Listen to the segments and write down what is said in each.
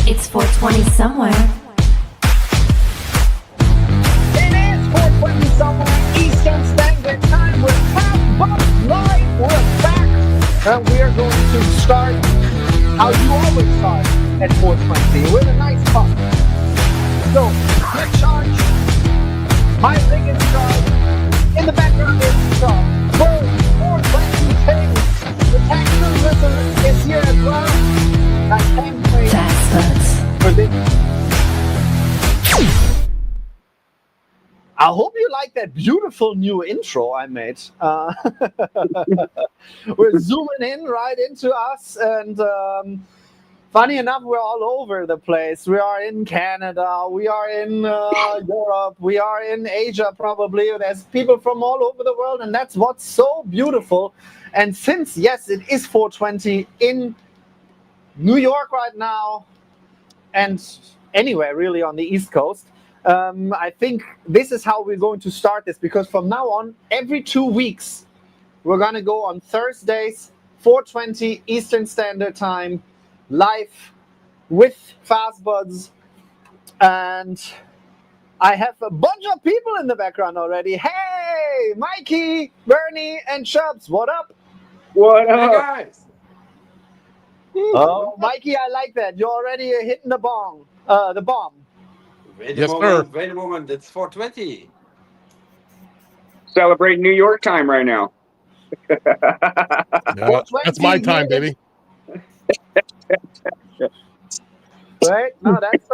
It's 420 somewhere. It is 420 somewhere Eastern Standard Time. We're back, but live. We're back, and we are going to start how you always start at 420 with a nice pop. So, get charged. My rig is charged. In the background is charged. Boom, 420 things. The Texas River is here as well. I can't wait for this. I hope you like that beautiful new intro I made. We're zooming in right into us, and funny enough, we're all over the place. We are in Canada, we are in Europe, we are in Asia probably. There's people from all over the world, and that's what's so beautiful. And since, yes, it is 420 in New York right now, and anywhere really on the East Coast, I think this is how we're going to start this, because from now on, every 2 weeks, we're going to go on Thursdays, 420 Eastern Standard Time, live with Fast Buds. And I have a bunch of people in the background already. Hey, Mikey, Bernie, and Chubbs, what up? What up? Hey guys! Oh, Mikey, I like that. You're already hitting the bomb. Wait Yes, a moment, wait a moment. It's 420. Celebrating New York time right now. Yeah, that's my time, baby. Right? No, that's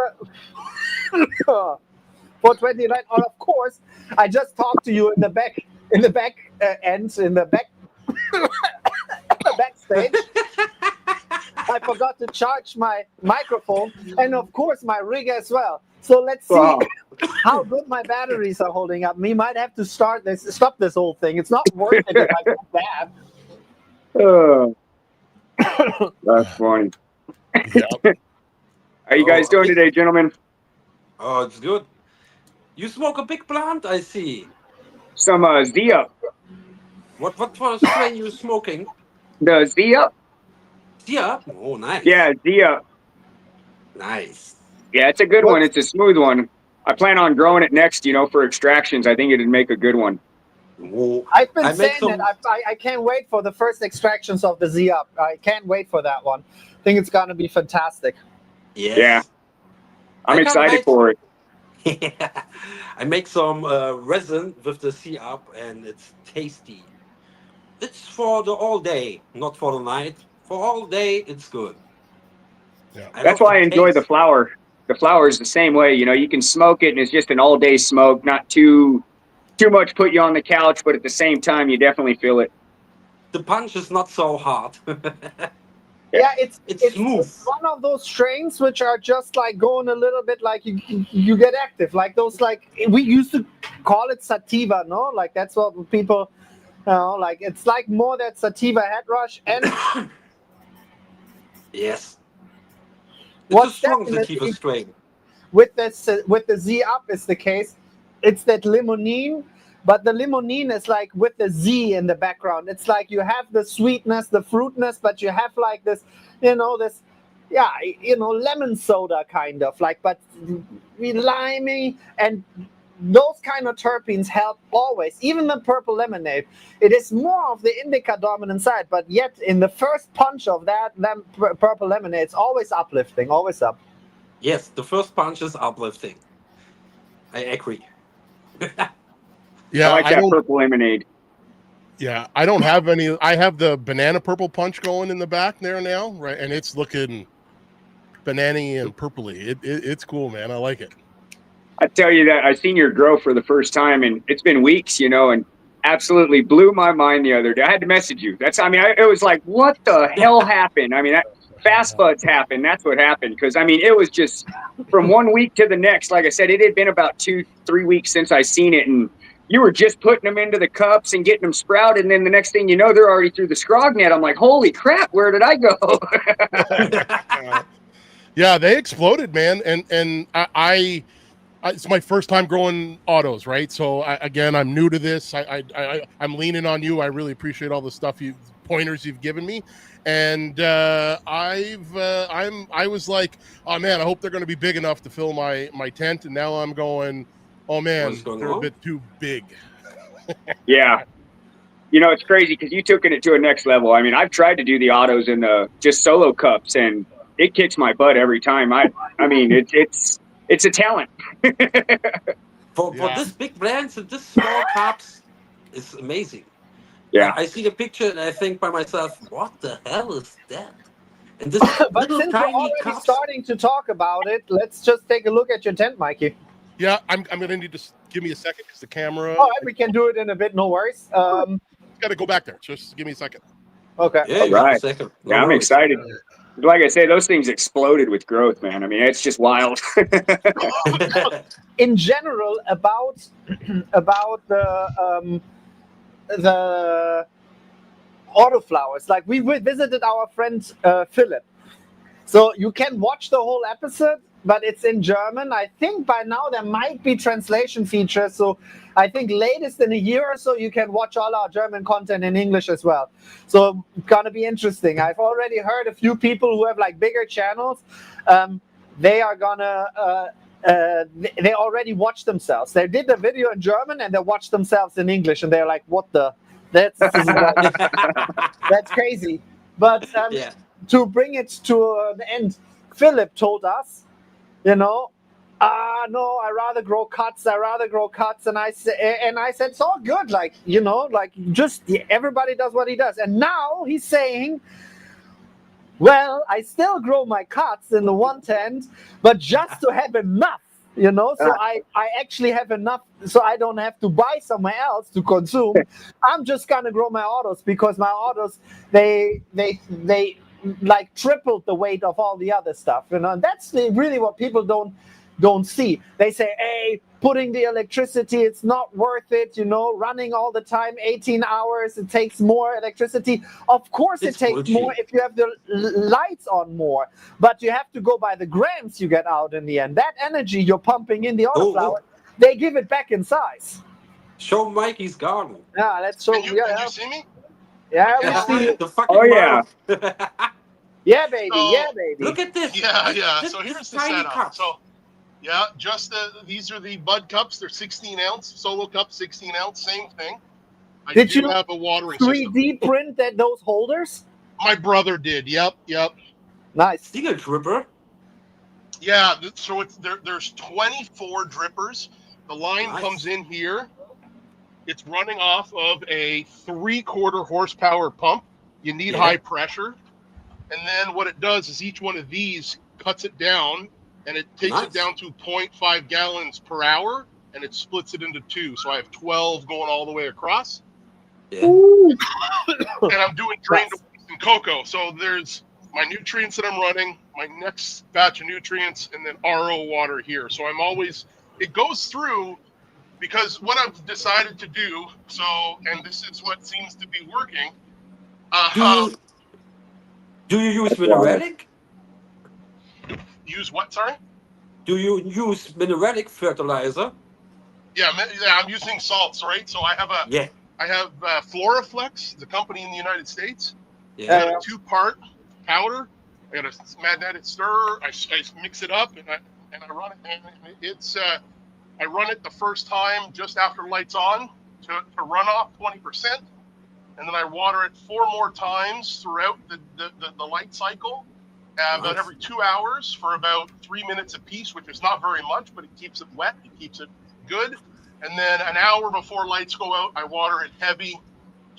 420, right? And of course, I just talked to you in the back backstage. I forgot to charge my microphone and of course my rig as well. So let's see how good my batteries are holding up. We might have to stop this whole thing. It's not worth it if I go bad. That's funny. Yep. How you guys doing today, gentlemen? Oh, it's good. You smoke a big plant, I see. Some Z-Up. What for a strain you smoking? The Z-Up? Yeah. Oh, nice. Yeah, Z-Up. Nice. Yeah, it's a good one. It's a smooth one. I plan on growing it next, for extractions. I think it'd make a good one. Oh, I've been saying that I can't wait for the first extractions of the Z-Up. I can't wait for that one. I think it's going to be fantastic. Yes. Yeah. I'm excited for it. I make some resin with the C-Up and it's tasty. It's for the all day, not for the night. For all day, it's good. Yeah. That's why I enjoy the flower. The flower is the same way. You can smoke it and it's just an all day smoke, not too much put you on the couch, but at the same time, you definitely feel it. The punch is not so hard. Yeah, it's smooth. It's one of those strains which are just like going a little bit like you get active, like those, like we used to call it sativa, no? Like that's what people, like it's like more that sativa head rush. And Yes. It's what's a strong definitely sativa strain. with the Z-Up is the case, it's that limonene. But the limonene is like with the Z in the background. It's like you have the sweetness, the fruitness, but you have like this, lemon soda kind of like, but limey, and those kind of terpenes help always. Even the purple lemonade, it is more of the indica dominant side, but yet in the first punch of that purple lemonade, it's always uplifting, always up. Yes, the first punch is uplifting. I agree. Yeah, I like that purple lemonade. Yeah, I don't have any. I have the banana purple punch going in the back there now, right? And it's looking banana-y and purpley. It's cool, man. I like it. I tell you that I've seen your grow for the first time, and it's been weeks, and absolutely blew my mind the other day. I had to message you. It was like, what the hell happened? Fast Buds happened. That's what happened. Because, it was just from 1 week to the next. Like I said, it had been about 2-3 weeks since I seen it, and you were just putting them into the cups and getting them sprouted, and then the next thing you know, they're already through the scrog net. I'm like, holy crap, where did I go? Yeah, they exploded, man. And I it's my first time growing autos, right? So I'm new to this. I'm leaning on you. I really appreciate all the stuff you pointers you've given me, and I was like, oh man, I hope they're going to be big enough to fill my tent, and now I'm going, oh man, What's going they're a on? bit too big. Yeah. It's crazy because you took it to a next level. I mean, I've tried to do the autos in the just solo cups, and it kicks my butt every time. I mean, it's a talent. For this big brands and this small cups, it's amazing. Yeah. I see the picture and I think by myself, what the hell is that? And this But little since we're tiny already cups. starting to talk about it, let's just take a look at your tent, Mikey. Yeah, I'm going to need to give me a second because the camera. All right, we can do it in a bit. No worries. Got to go back there. Just give me a second. Okay. Yeah, you Right. have a second. No Yeah, I'm worries. excited. Like I say, those things exploded with growth, man. I mean, it's just wild. In general, about the autoflowers, like we visited our friend Philip, so you can watch the whole episode, but it's in German. I think by now there might be translation features, so I think latest in a year or so you can watch all our German content in English as well. So it's gonna be interesting. I've already heard a few people who have like bigger channels. They are gonna they already watched themselves. They did the video in German and they watched themselves in English, and they're like, "What the? That's crazy." But Yeah. to bring it to the end, Philip told us, no, I rather grow cuts. And I said, it's all good. Like, just everybody does what he does. And now he's saying, well, I still grow my cuts in the one tent, but just to have enough, so I actually have enough, so I don't have to buy somewhere else to consume. I'm just gonna grow my autos because my autos, they like tripled the weight of all the other stuff, and that's really what people don't see. They say, hey, putting the electricity, it's not worth it, running all the time 18 hours, it takes more electricity. Of course it takes more if you have the lights on more, but you have to go by the grams you get out in the end. That energy you're pumping in the autoflower, they give it back in size. Show Mikey's garden. Yeah, let's show. Can you see me? Yeah, we see it. The fucking yeah. Yeah, baby. So, yeah, baby. Look at this. Yeah. This, So here's the tiny setup. cup. So, yeah, these are the bud cups. They're 16 ounce solo cup, 16 ounce, same thing. Did you have a watering 3D system. print those holders? My brother did. Yep. Nice. Still a dripper. Yeah. So there's 24 drippers. The line Nice. comes in here. It's running off of a 3/4 horsepower pump. You need high pressure. And then what it does is each one of these cuts it down, and it takes it down to 0.5 gallons per hour, and it splits it into two. So I have 12 going all the way across. Yeah. And I'm doing drain to waste and cocoa. So there's my nutrients that I'm running, my next batch of nutrients, and then RO water here. So it goes through, because what I've decided to do, and this is what seems to be working. Do you use mineralic? Use what, sorry? Do you use mineralic fertilizer? Yeah, I'm using salts, right? So I have Floraflex, the company in the United States. Yeah. I got a 2-part powder. I got a magnetic stirrer. I mix it up and I run it. And it's I run it the first time just after lights on to run off 20%. And then I water it 4 more times throughout the light cycle, about every 2 hours for about 3 minutes apiece, which is not very much, but it keeps it wet, it keeps it good. And then an hour before lights go out, I water it heavy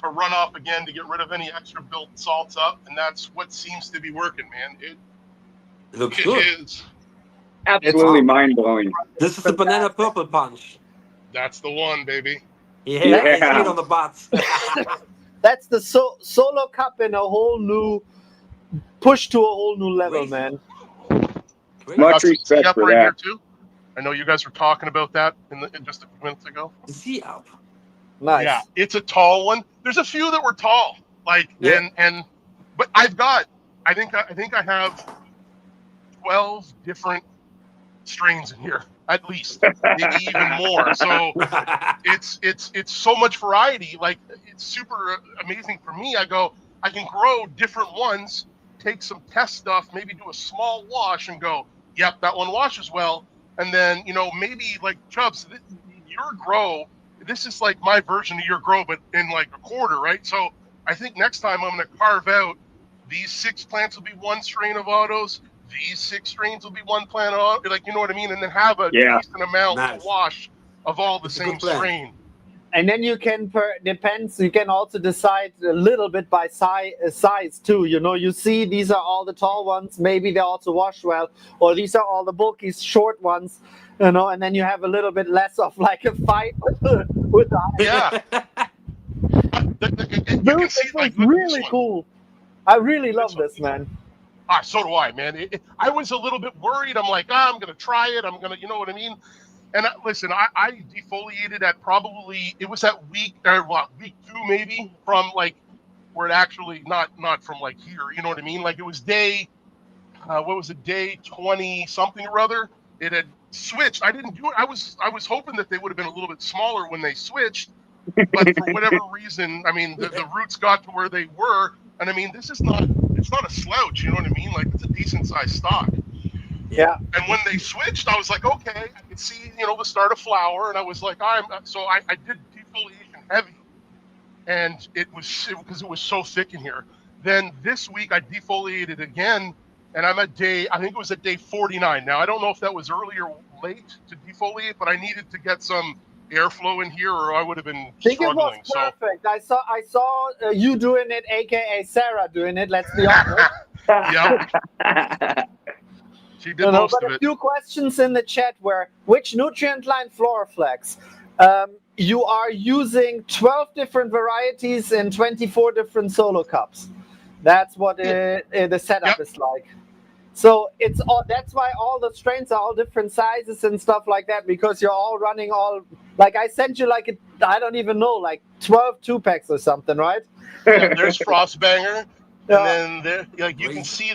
to run off again to get rid of any extra built salts up, and that's what seems to be working, man. It looks good. Is absolutely mind-blowing. This is the banana purple punch. That's the one, baby. Yeah. I see it on the bots. That's the solo cup in a whole new push to a whole new level, man. Much respect for right that. here too. I know you guys were talking about that in just a few minutes ago. The sea up. Nice. Yeah, it's a tall one. There's a few that were tall, but I think I have 12 different strains in here, at least, maybe even more. So it's so much variety. Like, it's super amazing for me. I go, I can grow different ones, take some test stuff, maybe do a small wash and go, yep, that one washes well. And then, maybe like Chubbs, your grow, this is like my version of your grow, but in like a quarter, right? So I think next time I'm going to carve out these 6 plants will be one strain of autos. These 6 strains will be one plant of auto, like, you know what I mean? And then have a decent amount to Nice. wash of all the It's a same good plan. strain. And then you can you can also decide a little bit by size too. You see these are all the tall ones, maybe they also wash well, or these are all the bulky short ones, and then you have a little bit less of like a fight with the Yeah. You Dude, can see, this like, is look at really this one. cool. I really love This this, man. So do I, man. I was a little bit worried. I'm like, I'm going to try it. I'm going to, you know what I mean? And listen, I defoliated at probably, it was at week 2 maybe, from like where it actually, not from like here, you know what I mean? Like it was day 20 something or other. It had switched. I didn't do it. I was hoping that they would have been a little bit smaller when they switched, but for whatever reason, I mean, the roots got to where they were. And I mean, it's not a slouch, you know what I mean? Like it's a decent sized stock. Yeah. And when they switched, I was like, okay, I could see, the start of flower. And I was like, I did defoliation heavy. And it was because it was so thick in here. Then this week I defoliated again, and I'm at I think it was at day 49. Now, I don't know if that was early or late to defoliate, but I needed to get some airflow in here or I would have been struggling. It was perfect. I saw you doing it, aka Sarah doing it, let's be honest. Yeah. She did most of but it. A few questions in the chat were, which nutrient line Floraflex? You are using 12 different varieties in 24 different solo cups. That's what the setup is like. So that's why all the strains are all different sizes and stuff like that, because you're all running like I sent you I don't even know, like 12 2-packs or something, right? Yeah, there's Frostbanger. And then there, like you can see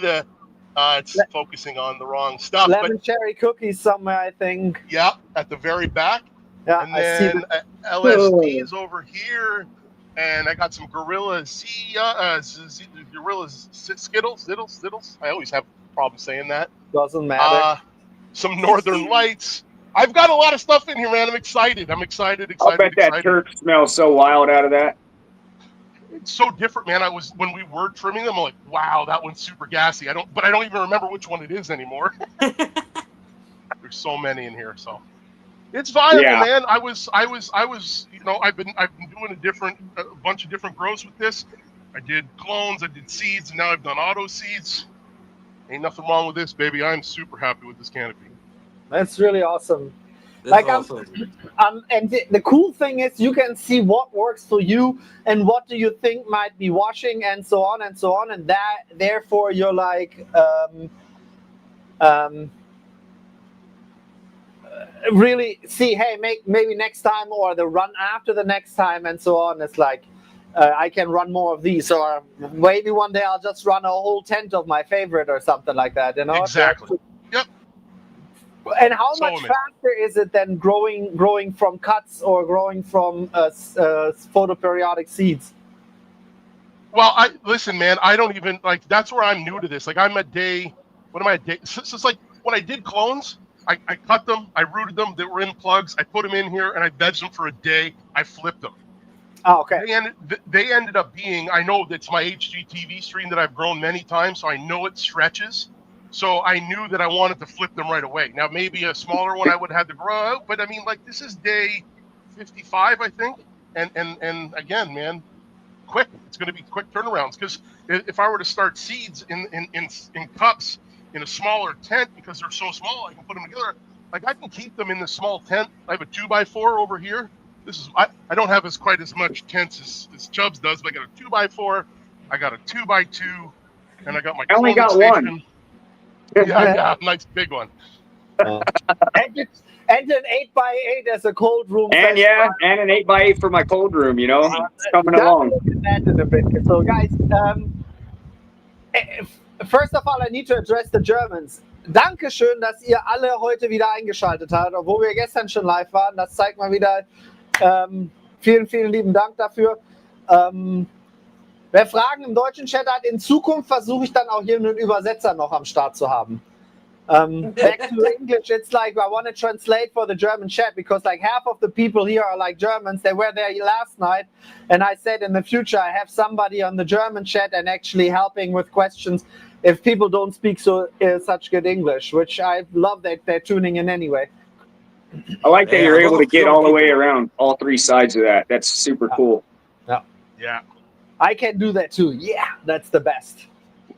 it's focusing on the wrong stuff. Lemon cherry cookies somewhere, I think. Yeah, at the very back. Yeah, and then LSD's over here, and I got some Gorilla Gorilla Skittles. I always have problems saying that. Doesn't matter. Some Northern Lights. I've got a lot of stuff in here, man. I'm excited. I'll bet that turf smells so wild out of that. It's so different, man. When we were trimming them, I'm like, wow, that one's super gassy. I don't even remember which one it is anymore. There's so many in here, so it's viable, man. I was, I've been doing a bunch of different grows with this. I did clones, I did seeds, and now I've done auto seeds. Ain't nothing wrong with this, baby. I'm super happy with this canopy. That's really awesome. That's awesome. And the cool thing is you can see what works for you and what do you think might be washing and so on and so on, and that therefore you're like really see, hey, maybe next time or the run after the next time and so on. It's like I can run more of these, or maybe one day I'll just run a whole tent of my favorite or something like that. Exactly. Yep. And how much faster is it than growing from cuts or growing from photoperiodic seeds? Well, listen, man. I don't even like. That's where I'm new to this. Like I'm at day. What am I at day? So it's like when I did clones, I cut them, I rooted them. They were in plugs. I put them in here and I vegged them for a day. I flipped them. Oh, okay. They ended up being. I know that's my HGTV stream that I've grown many times, so I know it stretches. So I knew that I wanted to flip them right away. Now, maybe a smaller one I would have had to grow out, but I mean, like this is day 55, I think. And again, man, quick. It's going to be quick turnarounds because if I were to start seeds in cups in a smaller tent because they're so small, I can put them together. Like I can keep them in the small tent. I have a 2x4 over here. I don't have quite as much tents as Chubbs does, but I got a 2x4. I got a 2x2, and I got my. I only got station. one. Yeah, nice big one. And an 8x8 as a cold room. And and an 8x8 for my cold room. It's coming along. That in a bit. So, guys, first of all, I need to address the Germans. Dankeschön, dass ihr alle heute wieder eingeschaltet habt, obwohl wir gestern schon live waren. Das zeigt mal wieder. Vielen, vielen lieben Dank dafür. Wer Fragen im deutschen Chat hat, in Zukunft versuche ich dann auch hier einen Übersetzer noch am Start zu haben. Back to English, it's like I want to translate for the German chat because like half of the people here are like Germans. They were there last night, and I said in the future I have somebody on the German chat and actually helping with questions if people don't speak such good English, which I love that they're tuning in anyway. I like that Yeah, you're a lot able to of get young all the way people. around all three sides of that. That's super cool. Yeah. I can do that too. Yeah, that's the best.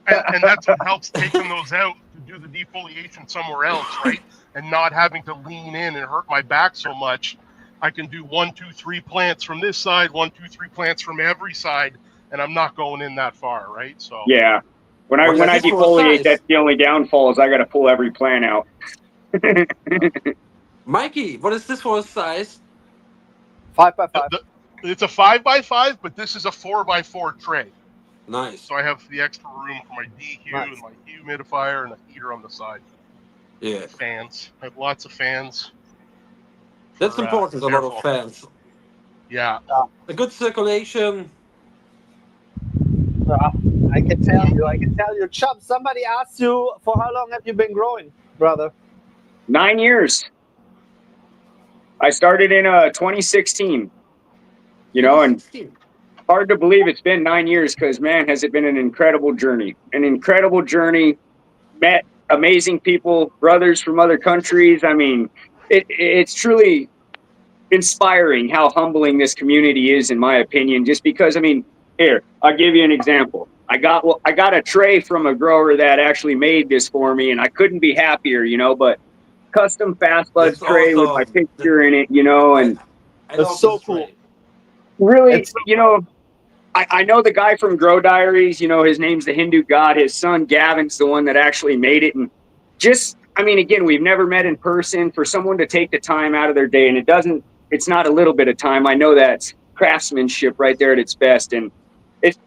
And that's what helps taking those out to do the defoliation somewhere else, right? And not having to lean in and hurt my back so much. I can do 1, 2, 3 plants from this side, 1, 2, 3 plants from every side, and I'm not going in that far, right? So Yeah. When What I is this for defoliate, size? that's the only downfall is I got to pull every plant out. Mikey, what is this for a size? 5x5. it's a 5x5, but this is a 4x4 tray. Nice. So I have the extra room for my DHU Nice. and my humidifier and a heater on the side. Yeah, Fans. I have lots of fans. that's for, important. A lot airflow. of fans. Yeah. A good circulation. I can tell you. Chubb, somebody asked you, for how long have you been growing, brother? 9 years. I started in 2016. You know, and 16. hard to believe it's been 9 years because, man, has it been an incredible journey. An incredible journey. Met amazing people, brothers from other countries. I mean, it's truly inspiring how humbling this community is, in my opinion, just because, I mean, here, I'll give you an example. I got a tray from a grower that actually made this for me, and I couldn't be happier, you know, but custom fast buds That's tray with my awesome. picture in it, you know, and I That's love so this cool. tray. really, It's so you know, I know the guy from Grow Diaries, you know, his name's the Hindu god. His son Gavin's the one that actually made it. And just, I mean, again, we've never met in person. For someone to take the time out of their day, and it's not a little bit of time. I know that's craftsmanship right there at its best. And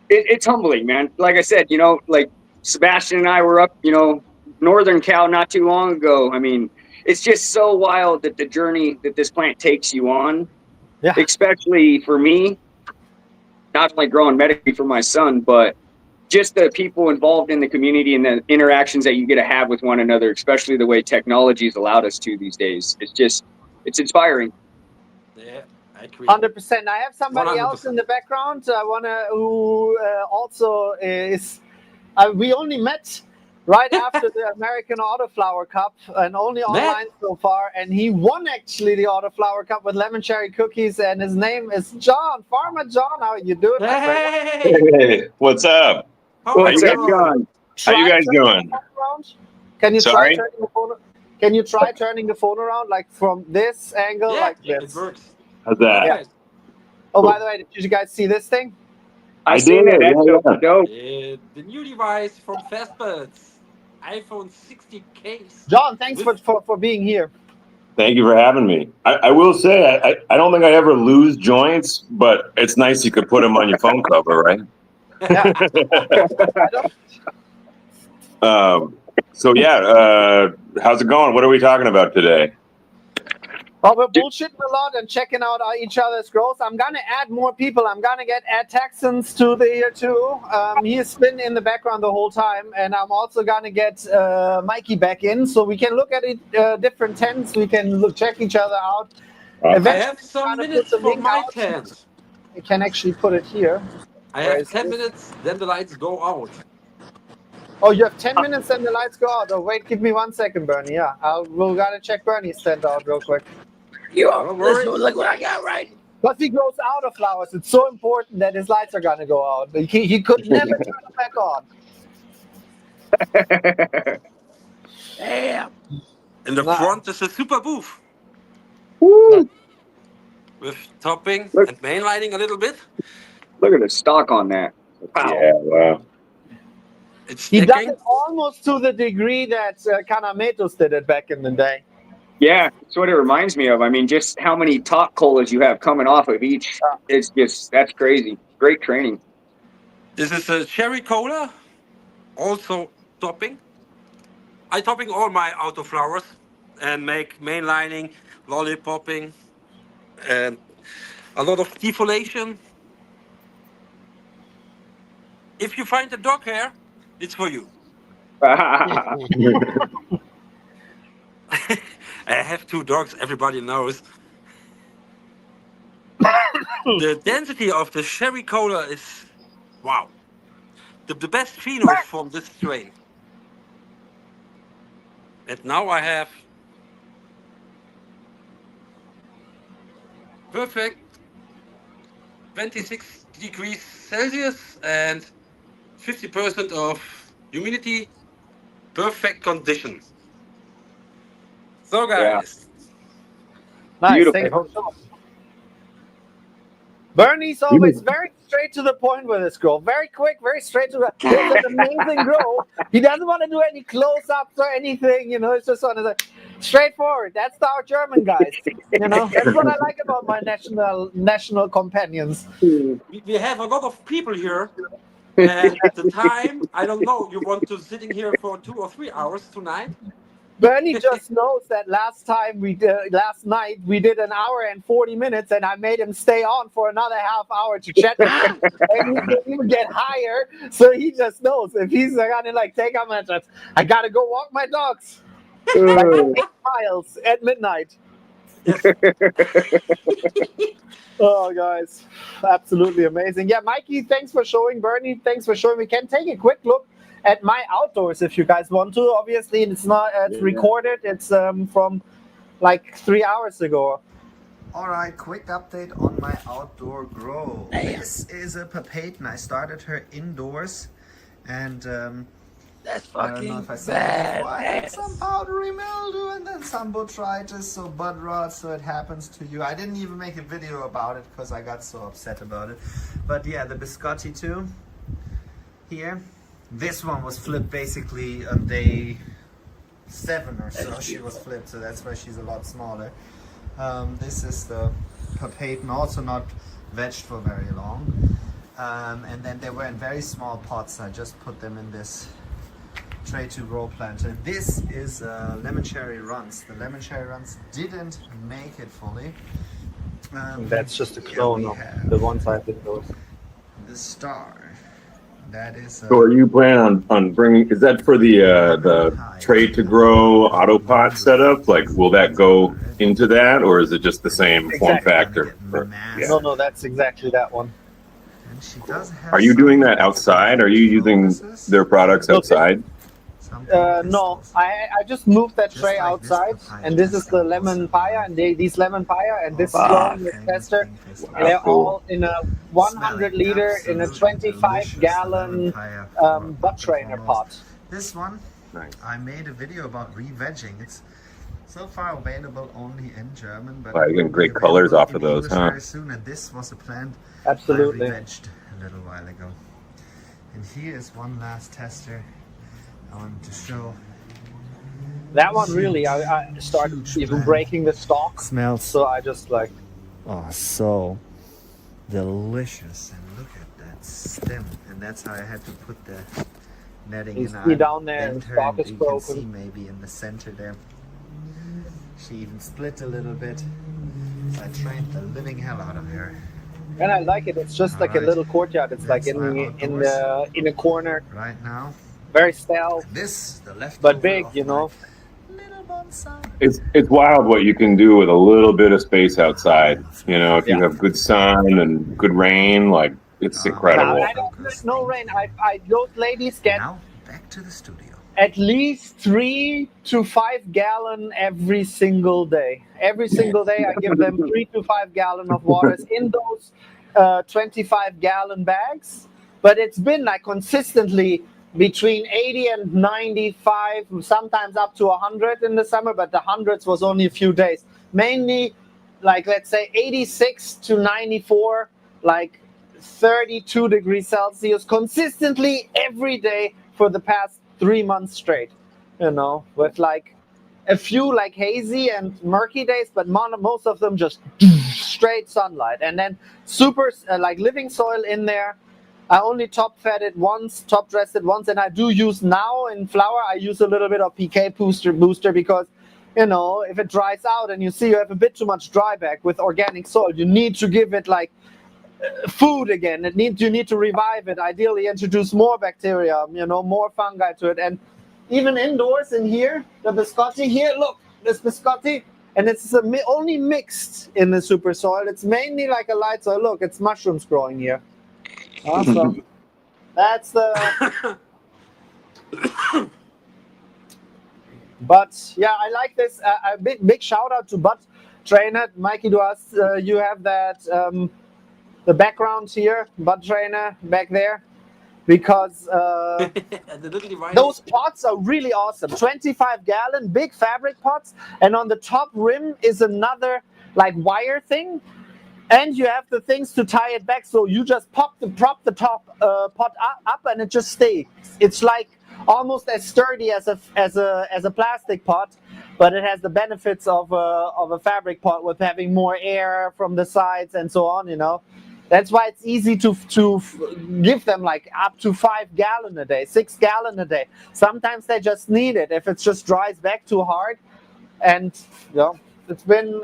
it's humbling, man. Like I said, you know, like Sebastian and I were up, you know, Northern Cal not too long ago. I mean, it's just so wild that the journey that this plant takes you on, Yeah. especially for me, not only growing medically for my son, but just the people involved in the community and the interactions that you get to have with one another, especially the way technology has allowed us to these days. It's inspiring. Yeah, I agree. 100%. I have somebody else 100%. in the background. Who also is. We only met right after the American Autoflower Cup, and only online so far. And he won actually the Autoflower Cup with lemon cherry cookies. And his name is John, Farmer John. How are you doing, my friend? Hey, Hey, what's up? how are What's you up, doing? John? How you Try guys turning doing? the phone around? Can you try Sorry? turning the phone? Can you try turning the phone around, like from this angle, Yeah, like it this? works. How's that? Perfect. Oh, by the way, did you guys see this thing? I I seen did, it. That's yeah, so dope. The new device from Fastbuds, iPhone 60 case. John, thanks With- for being here. Thank you for having me. I will say, I don't think I ever lose joints, but it's nice you could put them on your phone cover, right? Yeah. I don't, So, yeah, how's it going? What are we talking about today? well, we're bullshitting a lot and checking out each other's growth. I'm gonna add more people. I'm gonna get Ed Texans to the here too. He's been in the background the whole time, and I'm also gonna get Mikey back in so we can look at it different tents. We can check each other out. Awesome. I Eventually, have some I'm gonna minutes put the for link my out. tent. I can actually put it here. I Where have is 10 this? minutes, then the lights go out. Oh, you have 10 minutes and the lights go out. Oh, wait, give me 1 second, Bernie. Yeah, we'll gotta check Bernie's tent out real quick. Don't worry. Look what I got right. But he grows out of flowers. It's so important that his lights are gonna go out. He could never turn them back on. Damn. In the Nah. front is a super booth Woo! with topping Look. and mainlining a little bit. Look at the stock on that. Wow. Yeah, wow. It's He does sticking. it almost to the degree that Canametos did it back in the day. Yeah, that's what it reminds me of. I mean, just how many top colas you have coming off of each. It's just, that's crazy. Great training. This is a cherry cola, also topping. I topping all my autoflowers and make mainlining, lollipopping, and a lot of defoliation. If you find a dog hair, it's for you. I have 2 dogs, everybody knows. The density of the Sherry Cola is, wow. The best phenols from this strain. And now I have perfect 26 degrees Celsius and 50% of humidity, perfect condition. So guys, Nice. Beautiful. Thanks for showing. Bernie's always very straight to the point with his grow. Very quick, very straight to the. It's an amazing grow. He doesn't want to do any close-ups or anything. You know, it's just on like straightforward. That's our German guys. You know, that's what I like about my national companions. we have a lot of people here. And the time, I don't know, you want to sitting here for 2 or 3 hours tonight? Bernie just knows that last night we did an hour and 40 minutes, and I made him stay on for another half hour to chat with him, and he didn't even get higher. So he just knows if he's gonna like take out my shots, I gotta go walk my dogs, like 8 miles at midnight. Yes. Oh, guys, absolutely amazing. Yeah, Mikey, thanks for showing. Bernie, thanks for showing. We can take a quick look at my outdoors if you guys want to. Obviously, it's not recorded. It's from like 3 hours ago. All right, quick update on my outdoor grow. This is a Papaten. I started her indoors, and That's I don't know if I said it before. I had some powdery mildew and then some botrytis, so bud rot, so it happens to you. I didn't even make a video about it because I got so upset about it. But yeah, the biscotti too. Here, this one was flipped basically on day 7 or so. She was flipped, so that's why she's a lot smaller. This is the Papaten, also not vegged for very long. And then they were in very small pots. I just put them in this tray to grow planter. This is lemon cherry runs. The lemon cherry runs didn't make it fully. That's just a clone of the one side that goes. The star. That is. So are you planning on bringing? Is that for the tray to grow auto pot setup? Like, will that go into that, or is it just the same form factor? Yeah. No, that's exactly that one. And she does have Are you some doing that outside? Are you using their products outside? No, I just moved that Just tray like this outside, papaya and this is tester the was lemon a- paya, and these lemon paya, and this Wow. clone, this tester, Wow. and they're Cool. all in a 100 liter in a 25-gallon butt trainer pot. This one, Nice. I made a video about re-vegging. It's so far available only in German, but Wow, you're it will getting be great colors available off of in those, English huh? very soon. And this was a plant Absolutely. I re-vegged a little while ago. And here is one last tester I wanted to show. That one really, I started even breaking the stalk, Smells so I just like, so delicious. And look at that stem. And that's how I had to put the netting You in. see I down there, bent the her, stalk and is you can see broken. maybe in the center there. She even split a little bit. So I trained the living hell out of her. and I like it. It's just like a Alright. little courtyard. It's like That's my in a corner, Right now, very stealth, this the leftover but big, of you know. my little bonsai. It's wild what you can do with a little bit of space outside. You know, if you Yeah. have good sun and good rain, like it's Now, incredible. I don't get no rain. Those ladies get Now back to the studio. at least 3 to 5 gallon every single day. Every single day, I give them 3 to 5 gallon of waters in those 25-gallon bags. But it's been like consistently between 80 and 95, sometimes up to 100 in the summer. But the hundreds was only a few days. Mainly, like let's say 86 to 94, like 32 degrees Celsius, consistently every day for the past 3 months straight, you know, with like a few like hazy and murky days, but most of them just straight sunlight. And then super like living soil in there. I only top dressed it once, and I do use now in flower, I use a little bit of PK booster because, you know, if it dries out and you see you have a bit too much dryback with organic soil, you need to give it like food again. You need to revive it. Ideally, introduce more bacteria, more fungi to it. And even indoors in here, the biscotti here, look, this biscotti, and it's only mixed in the super soil. It's mainly like a light soil. Look, it's mushrooms growing here. Awesome. That's the. But yeah, I like this. A big shout out to Bud Trainer, Mikey. To us, you have that the background here, Bud Trainer back there, because those pots are really awesome. 25-gallon big fabric pots, and on the top rim is another like wire thing, and you have the things to tie it back. So you just prop the top pot up, and it just stays. It's like almost as sturdy as a plastic pot, but it has the benefits of a fabric pot with having more air from the sides and so on. That's why it's easy to give them like up to 5 gallon a day, 6 gallon a day. Sometimes they just need it if it just dries back too hard, and it's been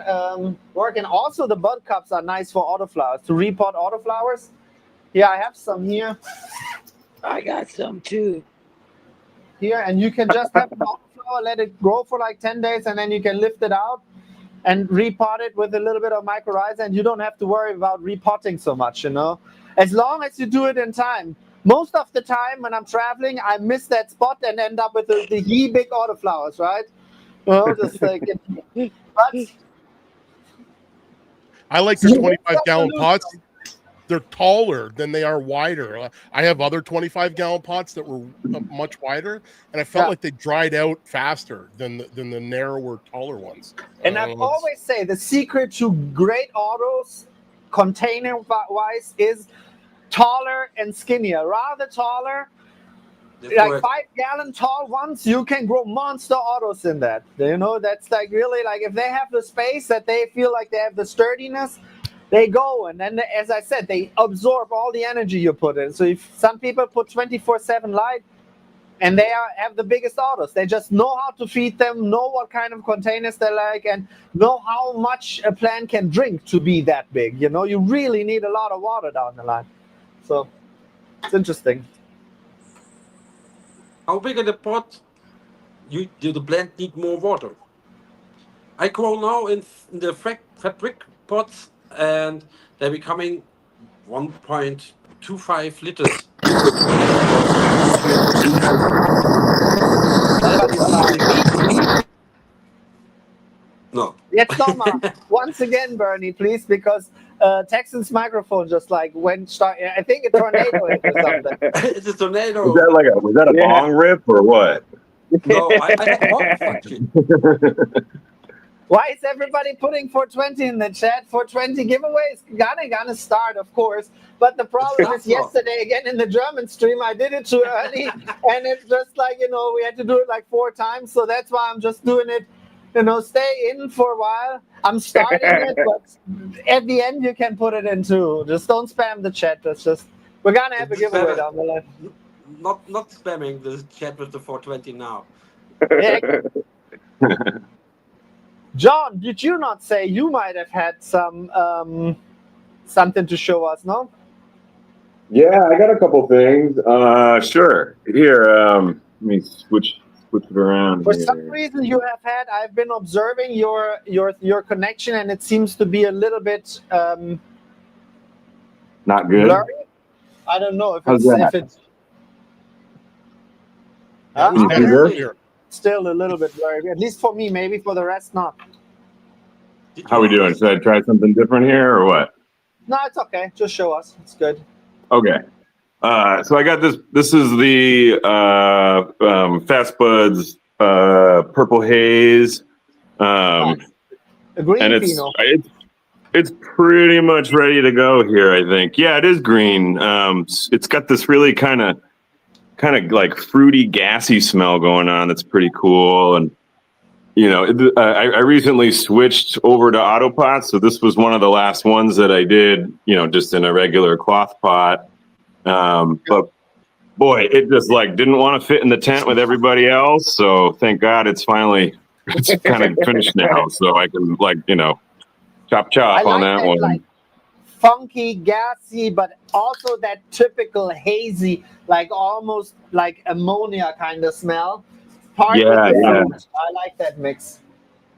working. Also, the bud cups are nice for autoflowers, to repot autoflowers. Yeah, I have some here. I got some too. Here, and you can just have an autoflower, let it grow for like 10 days, and then you can lift it out and repot it with a little bit of mycorrhiza, and you don't have to worry about repotting so much, as long as you do it in time. Most of the time when I'm traveling, I miss that spot and end up with the big autoflowers, right? Just like but I like the 25-gallon pots. They're taller than they are wider. I have other 25-gallon pots that were much wider, and I felt like they dried out faster than the narrower, taller ones. And I always say the secret to great autos, container-wise, is taller and skinnier. Rather taller, like 5-gallon tall ones, you can grow monster autos in that. That's like really like if they have the space that they feel like they have the sturdiness, they go, and then, as I said, they absorb all the energy you put in. So if some people put 24/7 light, and they have the biggest autos, they just know how to feed them, know what kind of containers they like, and know how much a plant can drink to be that big. You really need a lot of water down the line. So it's interesting. How big are the pot? Do the plant need more water? I grow now in the fabric pots, and they're becoming 1.25 liters. No. Jetzt nochmal. Once again, Bernie, please, because Texan's microphone just like went. I think a tornado hit or something. It's a tornado. Was that a bong rip or what? No, I have a hot function. Why is everybody putting 420 in the chat? 420 giveaways gonna start, of course. But the problem is yesterday, again in the German stream, I did it too early. And it's just like, we had to do it like 4 times. So that's why I'm just doing it, stay in for a while. I'm starting it, but at the end you can put it in too. Just don't spam the chat. We're gonna have a giveaway down the line. Not spamming the chat with the 420 now. Yeah. John, did you not say you might have had some something to show us, no? Yeah, I got a couple things. Sure. Here, let me switch it around. For some reason you have had, I've been observing your connection, and it seems to be a little bit not good. Blurry. I don't know if it's still a little bit blurry, at least for me, maybe for the rest not. How we doing? Should I try something different here or what? No, it's okay. Just show us. It's good. Okay. So I got this. This is the Fast Buds Purple Haze. Nice. A green and it's pretty much ready to go here, I think. Yeah, it is green. It's got this really kind of like fruity, gassy smell going on. That's pretty cool. And I recently switched over to auto pots, so this was one of the last ones that I did, just in a regular cloth pot. But boy, it just didn't want to fit in the tent with everybody else. So thank God it's kind of finished now, so I can chop on that one. funky, gassy, but also that typical hazy, like almost like ammonia kind of smell. Part with Yeah, the yeah. fruit. I like that mix.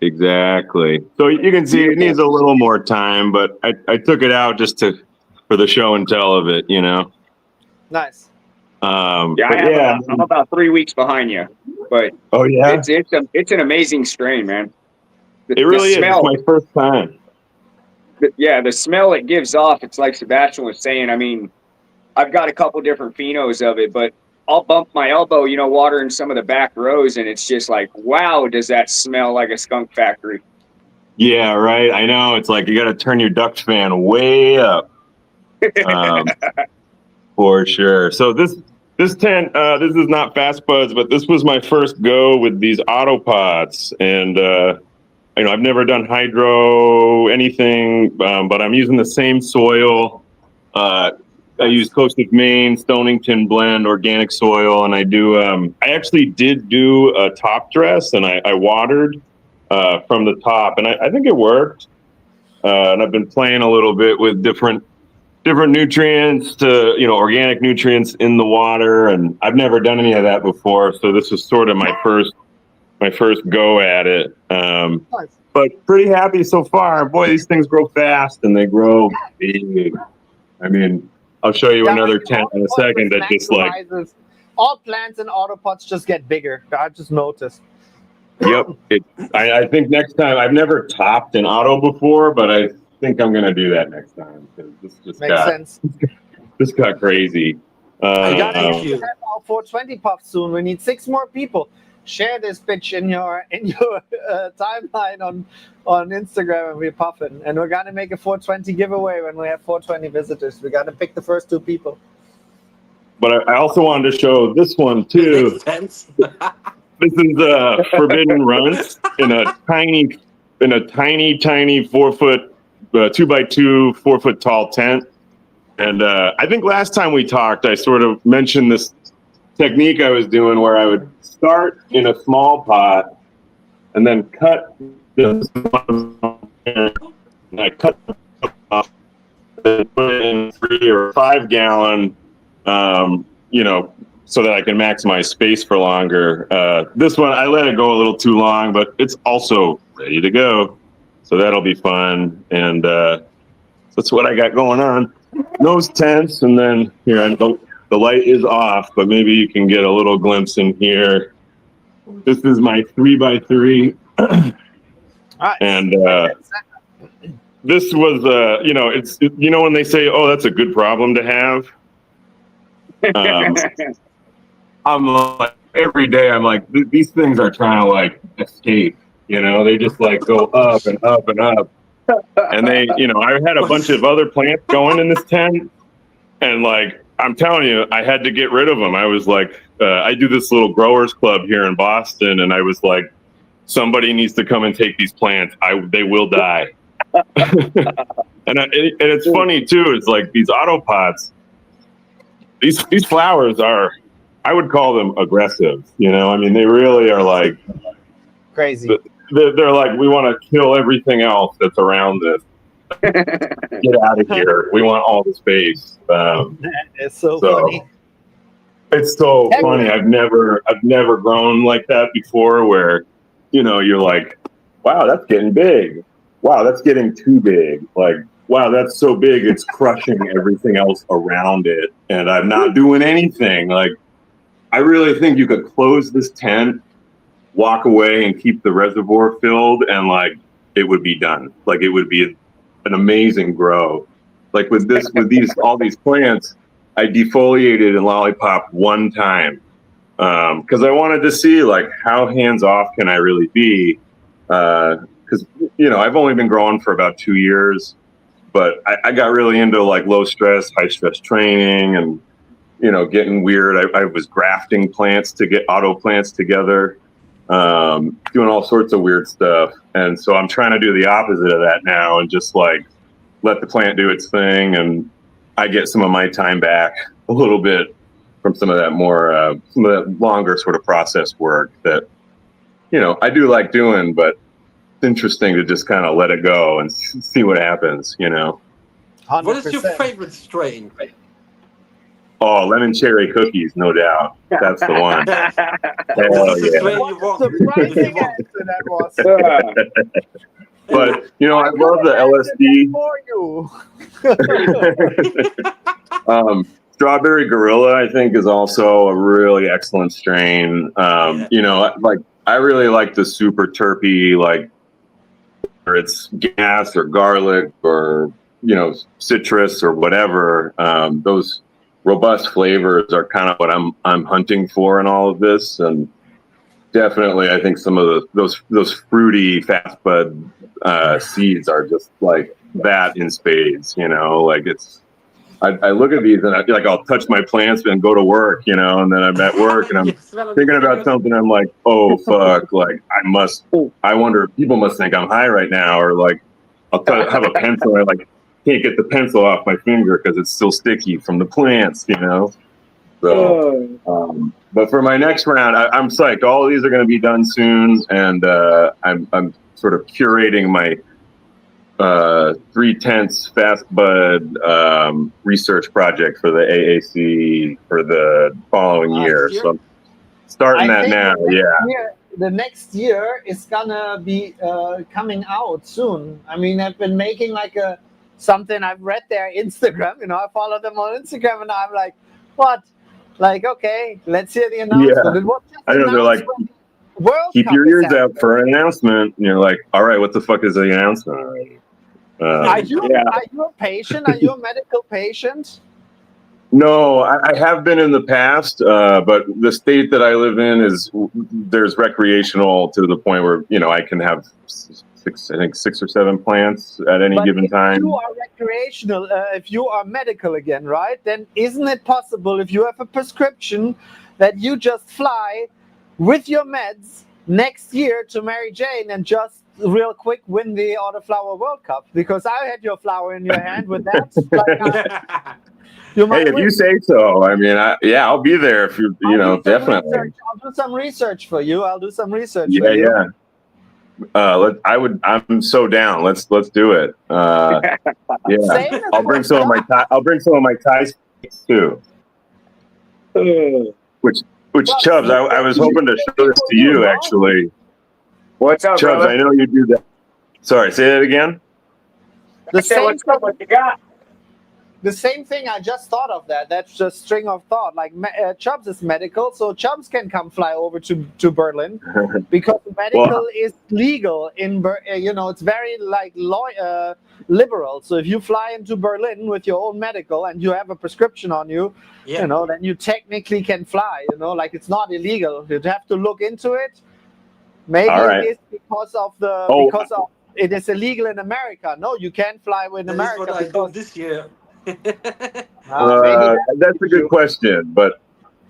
Exactly. So you can see it needs a little more time, but I took it out just for the show and tell of it, you know. Nice. Yeah, But yeah. I'm about 3 weeks behind you, but Oh yeah. it's an amazing strain, man. It really is. It's my first time. The smell it gives off, it's like Sebastian was saying. I mean, I've got a couple different phenos of it, but I'll bump my elbow, watering some of the back rows, and it's just like, wow, does that smell like a skunk factory? Yeah, right. I know. It's like you got to turn your duct fan way up, for sure. So this tent, this is not Fast Buds, but this was my first go with these autopots, and I've never done hydro anything, but I'm using the same soil. I use Coast of Maine, Stonington blend, organic soil, and I do. I actually did do a top dress, and I watered from the top, and I think it worked. And I've been playing a little bit with different nutrients to organic nutrients in the water, and I've never done any of that before, so this was sort of my first go at it. But pretty happy so far. Boy, these things grow fast and they grow big. I mean, I'll show you another tent in a second that just like all plants in autopots just get bigger. I just noticed. Yep. I think next time, I've never topped an auto before, but I think I'm going to do that next time because this just makes sense. This got crazy. We gotta have our 420 puff soon. We need 6 more people. Share this bitch in your timeline on Instagram, and we're puffing. And we're gonna make a 420 giveaway when we have 420 visitors. We gotta pick the first 2 people. But I also wanted to show this one too. This is Forbidden Runt in a tiny 4-foot 2x2 4-foot tall tent. And I think last time we talked, I sort of mentioned this technique I was doing where I would start in a small pot and then cut this and I cut off and put it in 3 or 5 gallon, so that I can maximize space for longer. This one, I let it go a little too long, but it's also ready to go. So that'll be fun. And that's what I got going on. Those tents, and then here, the light is off, but maybe you can get a little glimpse in here. This is my 3x3. And this was, it's, when they say, oh, that's a good problem to have. I'm like, every day I'm like, these things are trying to like escape, they just like go up and up and up. And they, I had a bunch of other plants going in this tent, and like, I'm telling you, I had to get rid of them. I was like, I do this little growers club here in Boston, and I was like, somebody needs to come and take these plants. They will die. And it's funny too. It's like these autopots. These flowers are, I would call them aggressive. I mean, they really are like crazy. They're like, we want to kill everything else that's around this. Get out of here. We want all the space. It's so funny. It's so funny. I've never grown like that before where, you're like, wow, that's getting big. Wow, that's getting too big. Like, wow, that's so big. It's crushing everything else around it. And I'm not doing anything. Like, I really think you could close this tent, walk away and keep the reservoir filled, and like, it would be done. Like, it would be an amazing grow. Like with all these plants, I defoliated and lollipop one time because I wanted to see like how hands off can I really be. Because I've only been growing for about 2 years, but I got really into like low stress, high stress training, and getting weird. I was grafting plants to get auto plants together, doing all sorts of weird stuff. And so I'm trying to do the opposite of that now and just like let the plant do its thing, and I get some of my time back a little bit from some of that more some of that longer sort of process work that I do like doing, but it's interesting to just kind of let it go and see what happens. What is your 100%. favorite strain? Oh, lemon cherry cookies, no doubt. That's the one. This Hell is the yeah. strain What you a want. surprising You want. answer that was. But I could love the have answered that for you. Strawberry Gorilla. I think is also a really excellent strain. Like I really like the super terpy, like whether it's gas or garlic or citrus or whatever. Those robust flavors are kind of what I'm hunting for in all of this, and definitely I think some of those fruity fast bud seeds are just like that in spades. Like it's. I look at these and I'll touch my plants and go to work, and then I'm at work and I'm thinking about something. I'm like, oh fuck, like I wonder, people must think I'm high right now, or like I'll have a pencil and I can't get the pencil off my finger because it's still sticky from the plants, So, but for my next round, I'm psyched. All of these are going to be done soon, and I'm sort of curating my 3/10 fast bud research project for the AAC for the following year. So I'm starting that now. The next year is gonna be coming out soon. I mean, I've been making something. I've read their Instagram. I follow them on Instagram, and I'm like, what? Like, okay, let's hear the announcement. Yeah. It was just I know they're like, World keep Cup your ears essentially. out for an announcement. And you're like, all right, what the fuck is the announcement? Are you a patient? Are you a medical patient? No, I have been in the past, but the state that I live in there's recreational to the point where I can have six or seven plants at any given time. If you are recreational, if you are medical again, right? Then isn't it possible if you have a prescription that you just fly with your meds next year to Mary Jane and just real quick win the Autoflower World Cup? Because I had your flower in your hand with that. If you say so. I mean, I'll be there if you definitely. I'll do some research for you. Yeah. I'm so down. Let's do it. Yeah. I'll bring some of my Thai sticks too. Which Chubbs, I was hoping to show this to you actually. What's up, Chubbs? brother? I know you do that. Sorry, say that again. What's up? What you got? The same thing. I just thought of that. That's just string of thought. Like Chubbs is medical, so Chubbs can come fly over to Berlin because medical is legal in it's very liberal. So if you fly into Berlin with your own medical and you have a prescription on you, then you technically can fly. It's not illegal. You'd have to look into it. Maybe it is because of it is illegal in America. No, you can't fly in America. That's what I do this year. That's a good question, but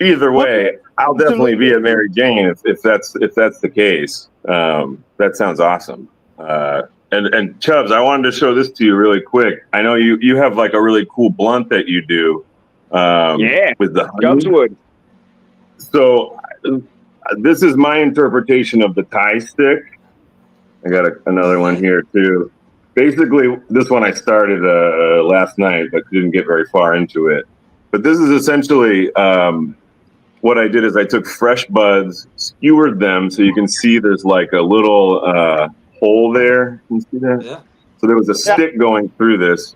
either way, I'll definitely be at Mary Jane if that's the case. That sounds awesome. And Chubbs, I wanted to show this to you really quick. I know you have like a really cool blunt that you do. With the honey. Chubbs wood. So this is my interpretation of the Thai stick. I got another one here too. Basically, this one I started last night, but didn't get very far into it. But this is essentially what I did is I took fresh buds, skewered them, so you can see there's like a little hole there. Can you see that? Yeah. So there was a stick going through this.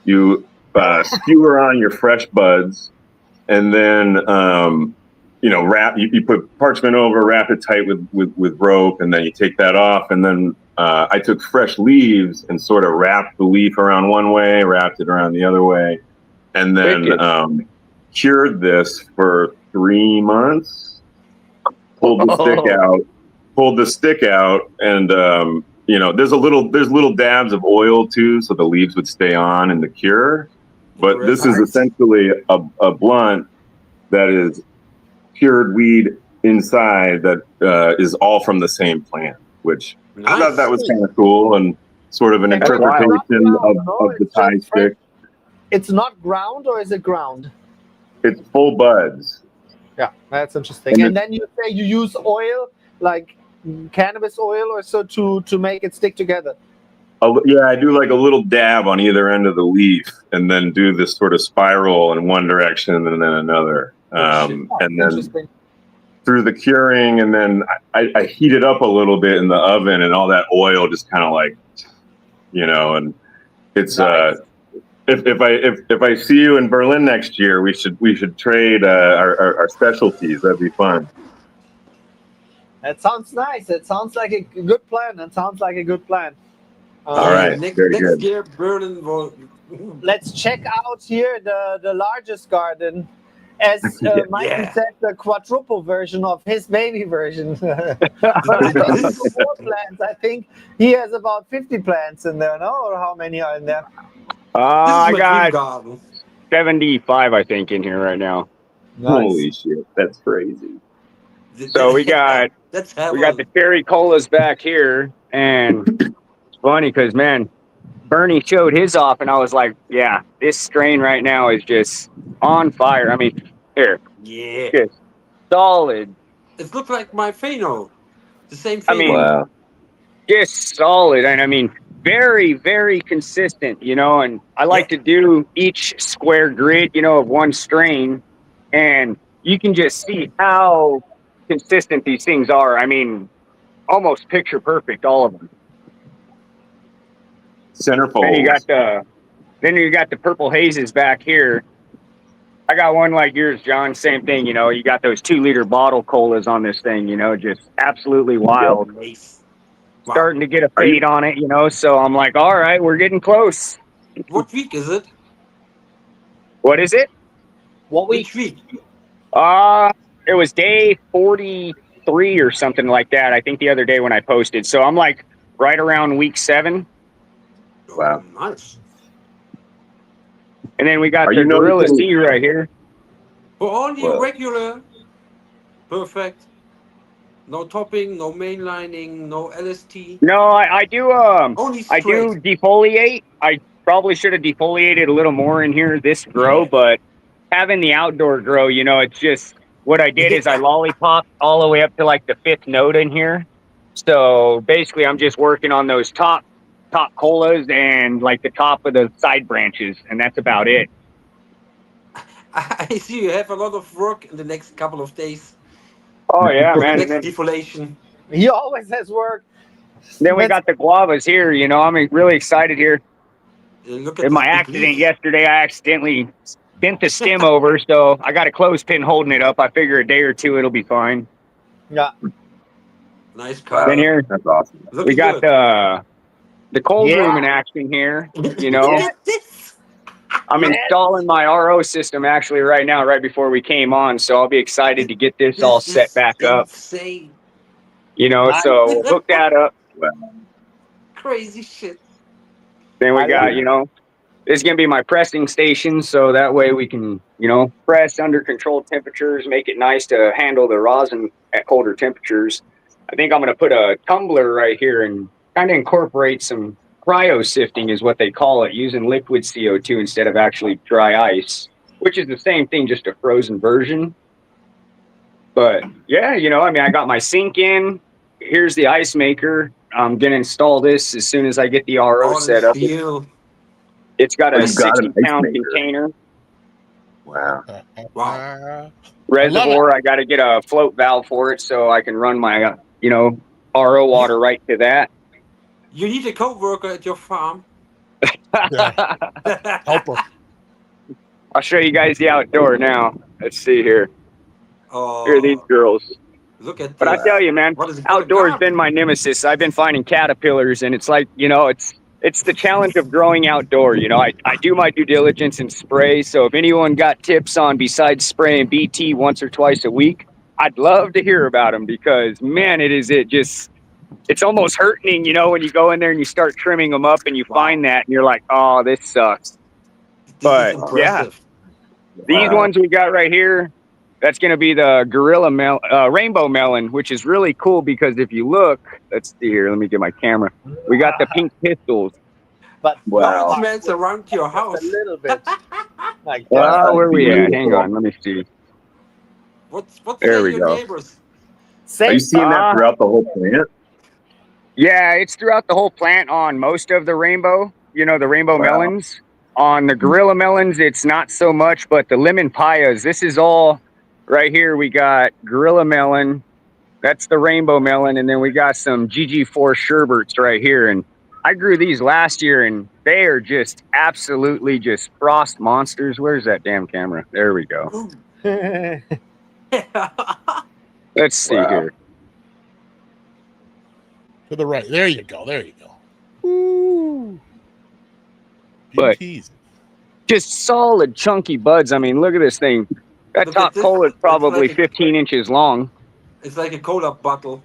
You skewer on your fresh buds, and then wrap. You put parchment over, wrap it tight with rope, and then you take that off, and then. I took fresh leaves and sort of wrapped the leaf around one way, wrapped it around the other way, and then cured this for 3 months. Pulled the stick out, and there's little dabs of oil too, so the leaves would stay on in the cure. But this is essentially a blunt that is cured weed inside that is all from the same plant, which. Nice. I thought that was kind of cool and sort of an interpretation of the Thai stick. It's not ground, or is it ground? It's full buds. Yeah, that's interesting. And then you say you use oil, like cannabis oil or so, to make it stick together. Yeah, I do like a little dab on either end of the leaf, and then do this sort of spiral in one direction and then another, and then Interesting. through the curing, and then I heat it up a little bit in the oven, and all that oil just kind of like, and it's Nice. if I see you in Berlin next year, we should trade our specialties. That'd be fun. That sounds nice. It sounds like a good plan. All right, Next very good. year, Berlin will. Let's check out here the largest garden. As Mikey Yeah. said, the quadruple version of his baby version. 24 plants. I think he has about 50 plants in there, no? Or how many are in there? I This is my dream got garden. 75, I think, in here right now. Holy shit, that's crazy. So we got That's the cherry colas back here, and it's funny because, man, Bernie showed his off, and I was like, yeah, this strain right now is just on fire. I mean, here, Yeah. just solid. It looks like my pheno. The same I pheno. mean, Wow. just solid, and I mean, very, very consistent, and I like to do each square grid, of one strain, and you can just see how consistent these things are. I mean, almost picture perfect, all of them. Centerfold. Then you got the purple hazes back here. I got one like yours, John. Same thing, you got those 2-liter bottle colas on this thing, just absolutely wild. Nice. Starting to get a fade on it, so I'm like, all right, we're getting close. What week is it? What is it? What Which week? It was day 43 or something like that, I think, the other day when I posted. So I'm like right around week 7. Wow. Oh, nice. And then we got the Gorilla C right here. For only Well. regular. Perfect. No topping, no mainlining, no LST. No, I do Only straight. I do defoliate. I probably should have defoliated a little more in here this grow, but having the outdoor grow, it's just what I did is I lollipopped all the way up to like the 5th note in here. So basically I'm just working on those top colas and like the top of the side branches, and that's about it. I see you have a lot of work in the next couple of days. Oh yeah, man. Next defoliation. He always has work. Then we got the guavas here, I'm really excited here. Look at In my this big accident leaf. yesterday, I accidentally bent the stem over, so I got a clothespin holding it up. I figure a day or two it'll be fine. Yeah. Nice car. Then here That's awesome. we got the cold Yeah. room in action here. Look at this. I'm installing my RO system actually right now, right before we came on, so I'll be excited to get this all set back up. Insane. So we'll hook that up. Crazy shit. Then we got, this is going to be my pressing station, so that way we can, press under controlled temperatures, make it nice to handle the rosin at colder temperatures. I think I'm going to put a tumbler right here and kind of incorporate some cryo sifting is what they call it, using liquid CO2 instead of actually dry ice, which is the same thing, just a frozen version. But yeah, I got my sink in. Here's the ice maker. I'm going to install this as soon as I get the RO set up. It's got a 60-pound container. Wow. Wow. Reservoir. I got to get a float valve for it so I can run my, RO water right to that. You need a co-worker at your farm. Help her. I'll show you guys the outdoor now. Let's see here. Oh, Here are these girls. Look at But I this. tell you, man, What is it? outdoors has been my nemesis. I've been finding caterpillars, and it's like, it's the challenge of growing outdoor. I do my due diligence and spray. So if anyone got tips on besides spraying BT once or twice a week, I'd love to hear about them because, man, it's almost hurting, when you go in there and you start trimming them up and you find that and you're like, oh, this sucks. This is But yeah, impressive. these ones we got right here, that's going to be the rainbow melon, which is really cool because if you look, let's see here, let me get my camera. We got the pink pistils. But How it smells around your house. a little bit. Like Where are we at? Hang on, let me see. What's There we your go. neighbors? Are you seeing that throughout the whole plant? Yeah, it's throughout the whole plant on most of the rainbow, the rainbow melons. On the gorilla melons, it's not so much, but the lemon payas, this is all right here. We got gorilla melon, that's the rainbow melon, and then we got some GG4 sherberts right here. And I grew these last year, and they are just absolutely just frost monsters. Where's that damn camera? There we go. Let's see here. To the right. There you go. There you go. Ooh. But BTs. just solid chunky buds. I mean, look at this thing. That Look top at this. cola is probably It's like 15 inches long. It's like a cola bottle.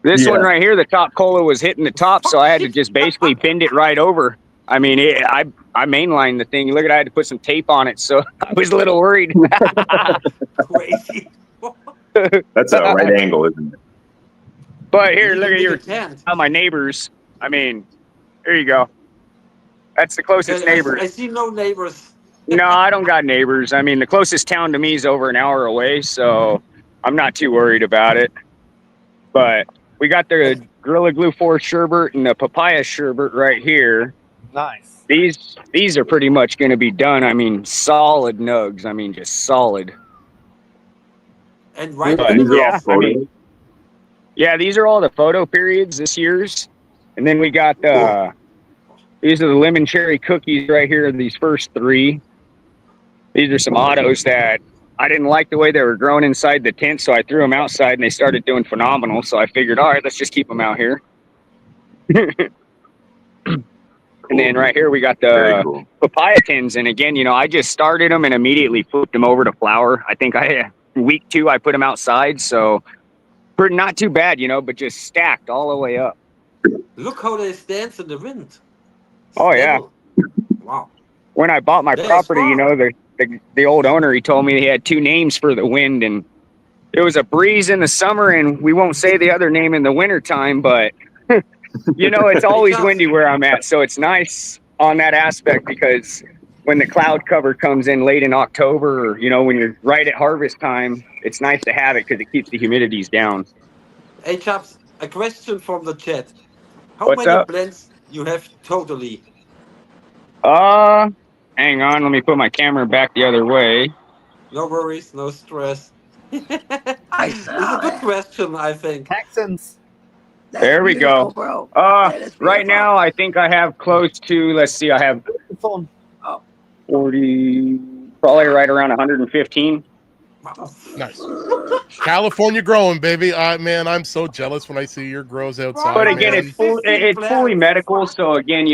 This one right here, the top cola was hitting the top, so I had to just basically bend it right over. I mean, I mainlined the thing. Look at, I had to put some tape on it, so I was a little worried. Crazy. That's a right angle, isn't it? But here, look at your tent. my neighbors. I mean, there you go. That's the closest neighbor. I see no neighbors. No, I don't got neighbors. I mean, the closest town to me is over an hour away, so I'm not too worried about it. But we got the Gorilla Glue 4 sherbet and the papaya sherbet right here. Nice. These are pretty much going to be done. I mean, solid nugs. I mean, just solid. And right yeah, these are all the photo periods this year's. And then we got these are the lemon cherry cookies right here, these first three. These are some autos that I didn't like the way they were grown inside the tent, so I threw them outside and they started doing phenomenal. So I figured, all right, let's just keep them out here. And then right here we got the papaya tins. And again, I just started them and immediately flipped them over to flower. I think week 2, I put them outside. So not too bad, but just stacked all the way up. Look how they dance in the wind. Oh, yeah. Wow. When I bought my property, the old owner, he told me he had 2 names for the wind, and it was a breeze in the summer, and we won't say the other name in the wintertime, but it's always windy where I'm at. So it's nice on that aspect because when the cloud cover comes in late in October, or, when you're right at harvest time, it's nice to have it because it keeps the humidities down. Hey, chaps, a question from the chat. How What's many up? plants you have totally? Hang on. Let me put my camera back the other way. No worries, no stress. It's smell a good question, I think. Texans. There we go. Bro. Right now, I think I have close to, let's see, I have Phone. 40, probably right around 115. Nice. California growing, baby. Man, I'm so jealous when I see your grows outside. But again, man. it's fully medical. So again,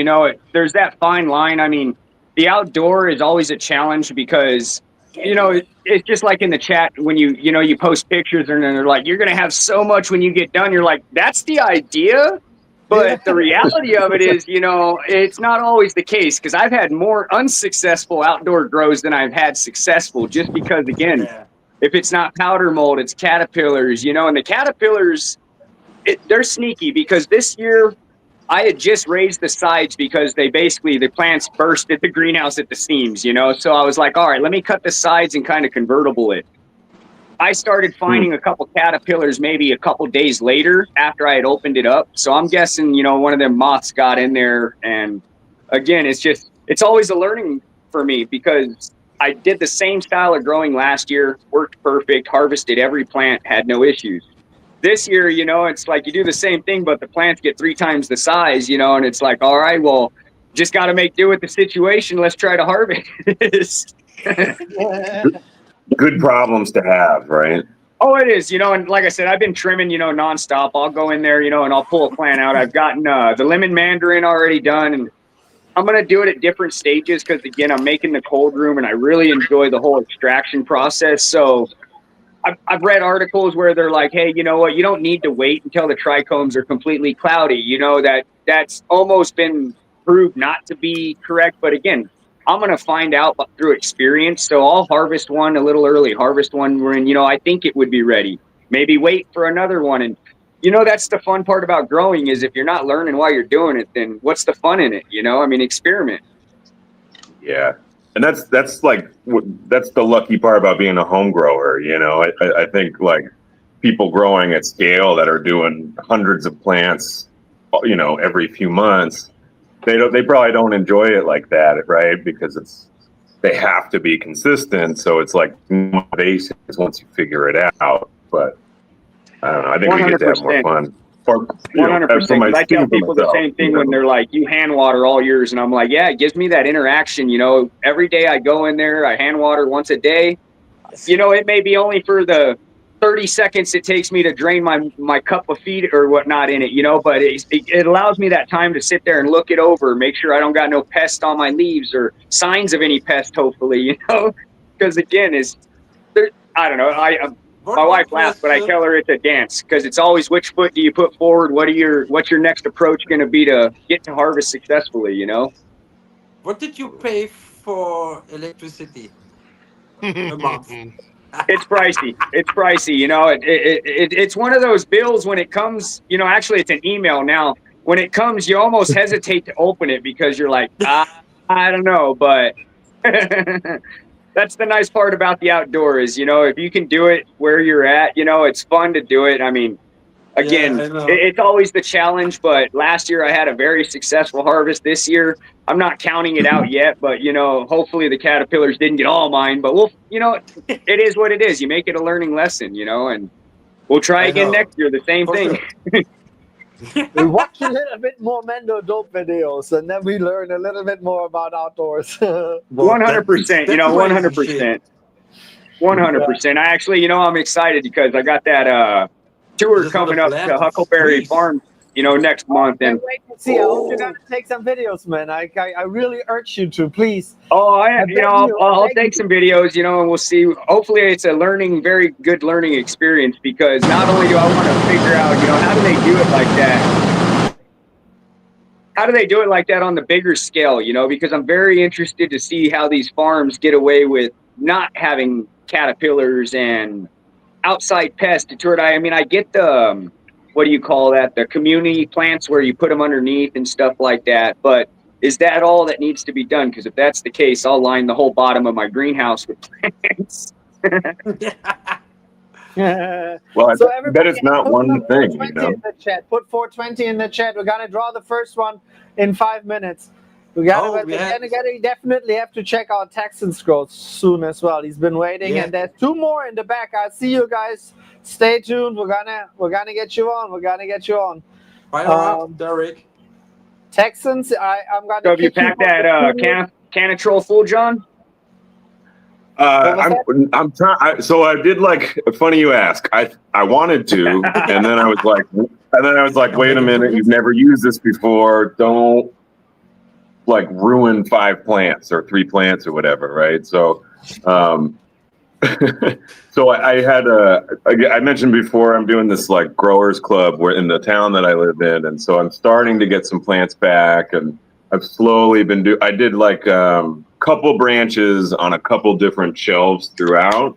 there's that fine line. I mean, the outdoor is always a challenge because, it's just like in the chat when you post pictures and they're like, you're going to have so much when you get done. You're like, that's the idea. But the reality of it is, it's not always the case because I've had more unsuccessful outdoor grows than I've had successful just because, again, if it's not powder mold, it's caterpillars, and the caterpillars, they're sneaky because this year I had just raised the sides because the plants burst at the greenhouse at the seams, so I was like, all right, let me cut the sides and kind of convertible it. I started finding a couple caterpillars maybe a couple days later after I had opened it up. So I'm guessing, one of them moths got in there. And again, it's always a learning for me because I did the same style of growing last year, worked perfect, harvested every plant, had no issues. This year, it's like you do the same thing, but the plants get 3 times the size, and it's like, all right, well, just got to make do with the situation. Let's try to harvest. Good problems to have, right? Oh, it is, and like I said, I've been trimming, nonstop. I'll go in there, and I'll pull a plant out. I've gotten the lemon mandarin already done, and I'm going to do it at different stages because, again, I'm making the cold room, and I really enjoy the whole extraction process. So I've read articles where they're like, hey, you know what? You don't need to wait until the trichomes are completely cloudy. That's almost been proved not to be correct. But, again, I'm going to find out through experience. So I'll harvest one a little early, harvest one when, I think it would be ready. Maybe wait for another one. And, that's the fun part about growing is if you're not learning while you're doing it, then what's the fun in it? Experiment. Yeah. And that's the lucky part about being a home grower. I think like people growing at scale that are doing hundreds of plants you know, every few months, they probably don't enjoy it like that, right? Because they have to be consistent. So it's like motivation once you figure it out. But I don't know. I think we get to have more fun. Or 100%. I tell people the same thing when they're like, "You hand water all yours," and I'm like, "Yeah, it gives me that interaction." You know, every day I go in there, I hand water once a day. You know, it may be only for the 30 seconds it takes me to drain my cup of feed or whatnot in it, you know, but it allows me that time to sit there and look it over, make sure I don't got no pest on my leaves or signs of any pest, hopefully, you know, because again, I don't know, my wife laughs, but I tell her it's a dance because it's always which foot do you put forward? What's your next approach going to be to get to harvest successfully, you know? What did you pay for electricity a month? It's pricey. It's pricey. You know, it's one of those bills when it comes, you know, actually it's an email now. When it comes, you almost hesitate to open it because you're like, I don't know, but that's the nice part about the outdoors. You know, if you can do it where you're at, you know, it's fun to do it. I mean, again, it's always the challenge, but last year I had a very successful harvest. This year, I'm not counting it out yet, but, you know, hopefully the caterpillars didn't get all mine, but you know, it is what it is. You make it a learning lesson, you know, and we'll try again next year, the same thing. We watch a little bit more Mendo Dope videos, and then we learn a little bit more about outdoors. 100%, you know, 100%. 100%. I actually, you know, I'm excited because I got that tour coming up to Huckleberry Farm, you know, next month. And wait to see. I hope you're gonna take some videos, man. I really urge you to, please. Oh, I'll take some videos, you know, and we'll see. Hopefully, it's a very good learning experience because not only do I want to figure out, you know, how do they do it like that? How do they do it like that on the bigger scale? You know, because I'm very interested to see how these farms get away with not having caterpillars and outside pests. I mean, I get the what do you call that? The community plants where you put them underneath and stuff like that. But is that all that needs to be done? Because if that's the case, I'll line the whole bottom of my greenhouse with plants. Well, I bet it's not one thing. You know? In the chat. Put 420 in the chat. We're gonna draw the first one in 5 minutes. We're gonna definitely have to check out Texan's growth soon as well. He's been waiting, and there's 2 more in the back. I'll see you guys. Stay tuned. We're gonna get you on. We're gonna get you on. Fire up, Derek. Texans, I'm gonna. So have you packed that Canatrol full, John? I'm trying. So I did like. Funny you ask. I wanted to, and then I was like, wait a minute. You've never used this before. Don't like ruin 5 plants or 3 plants or whatever, right? So, so I had I mentioned before I'm doing this like growers club where in the town that I live in, and so I'm starting to get some plants back, and I've slowly been I did like couple branches on a couple different shelves throughout,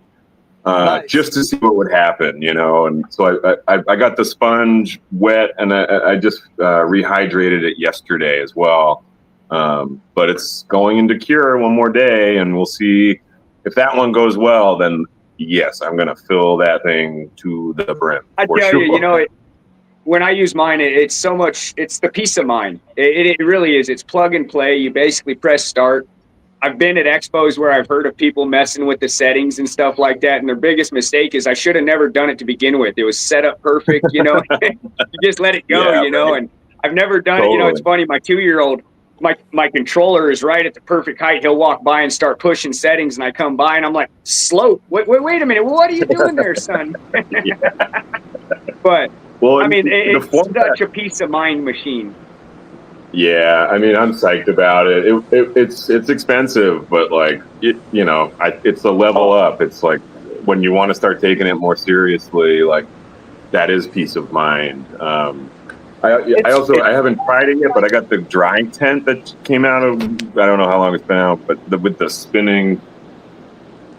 nice. Just to see what would happen, you know. And so I got the sponge wet, and I just rehydrated it yesterday as well. But it's going into cure one more day, and we'll see if that one goes well. Then yes, I'm gonna fill that thing to the brim. I tell you, you know, when I use mine, it's so much. It's the peace of mind. It really is. It's plug and play. You basically press start. I've been at expos where I've heard of people messing with the settings and stuff like that, and their biggest mistake is I should have never done it to begin with. It was set up perfect, you know. You just let it go, you know. And I've never done it. You know, it's funny. My 2-year-old. My controller is right at the perfect height. He'll walk by and start pushing settings, and I come by and I'm like, slow. Wait a minute. What are you doing there, son? But I mean, it's such a peace of mind machine. Yeah, I mean, I'm psyched about it. It's expensive, but like you know, it's a level up. It's like when you want to start taking it more seriously, like that is peace of mind. I haven't tried it yet, but I got the drying tent that came out of, I don't know how long it's been out, but with the spinning,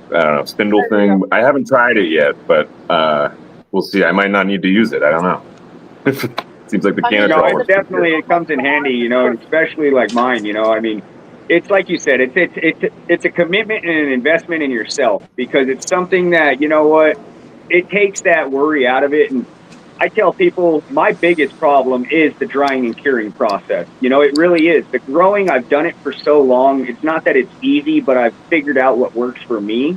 I don't know, spindle thing. I haven't tried it yet, but we'll see. I might not need to use it. I don't know. Seems like the Canatrol. It comes in handy, you know, especially like mine, you know. I mean, it's like you said, it's a commitment and an investment in yourself because it's something that, you know what, it takes that worry out of it. And I tell people my biggest problem is the drying and curing process. You know, it really is. The growing, I've done it for so long. It's not that it's easy, but I've figured out what works for me.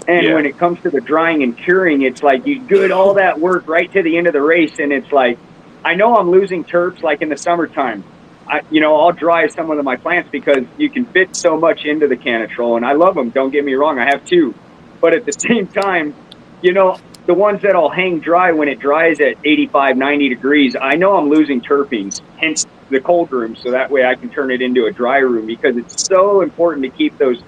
And when it comes to the drying and curing, it's like you do all that work right to the end of the race. And it's like, I know I'm losing terps like in the summertime. I'll dry some of my plants because you can fit so much into the canitrol. And I love them. Don't get me wrong. I have two. But at the same time, the ones that I'll hang dry when it dries at 85, 90 degrees, I know I'm losing terpenes, hence the cold room. So that way I can turn it into a dry room because it's so important to keep those.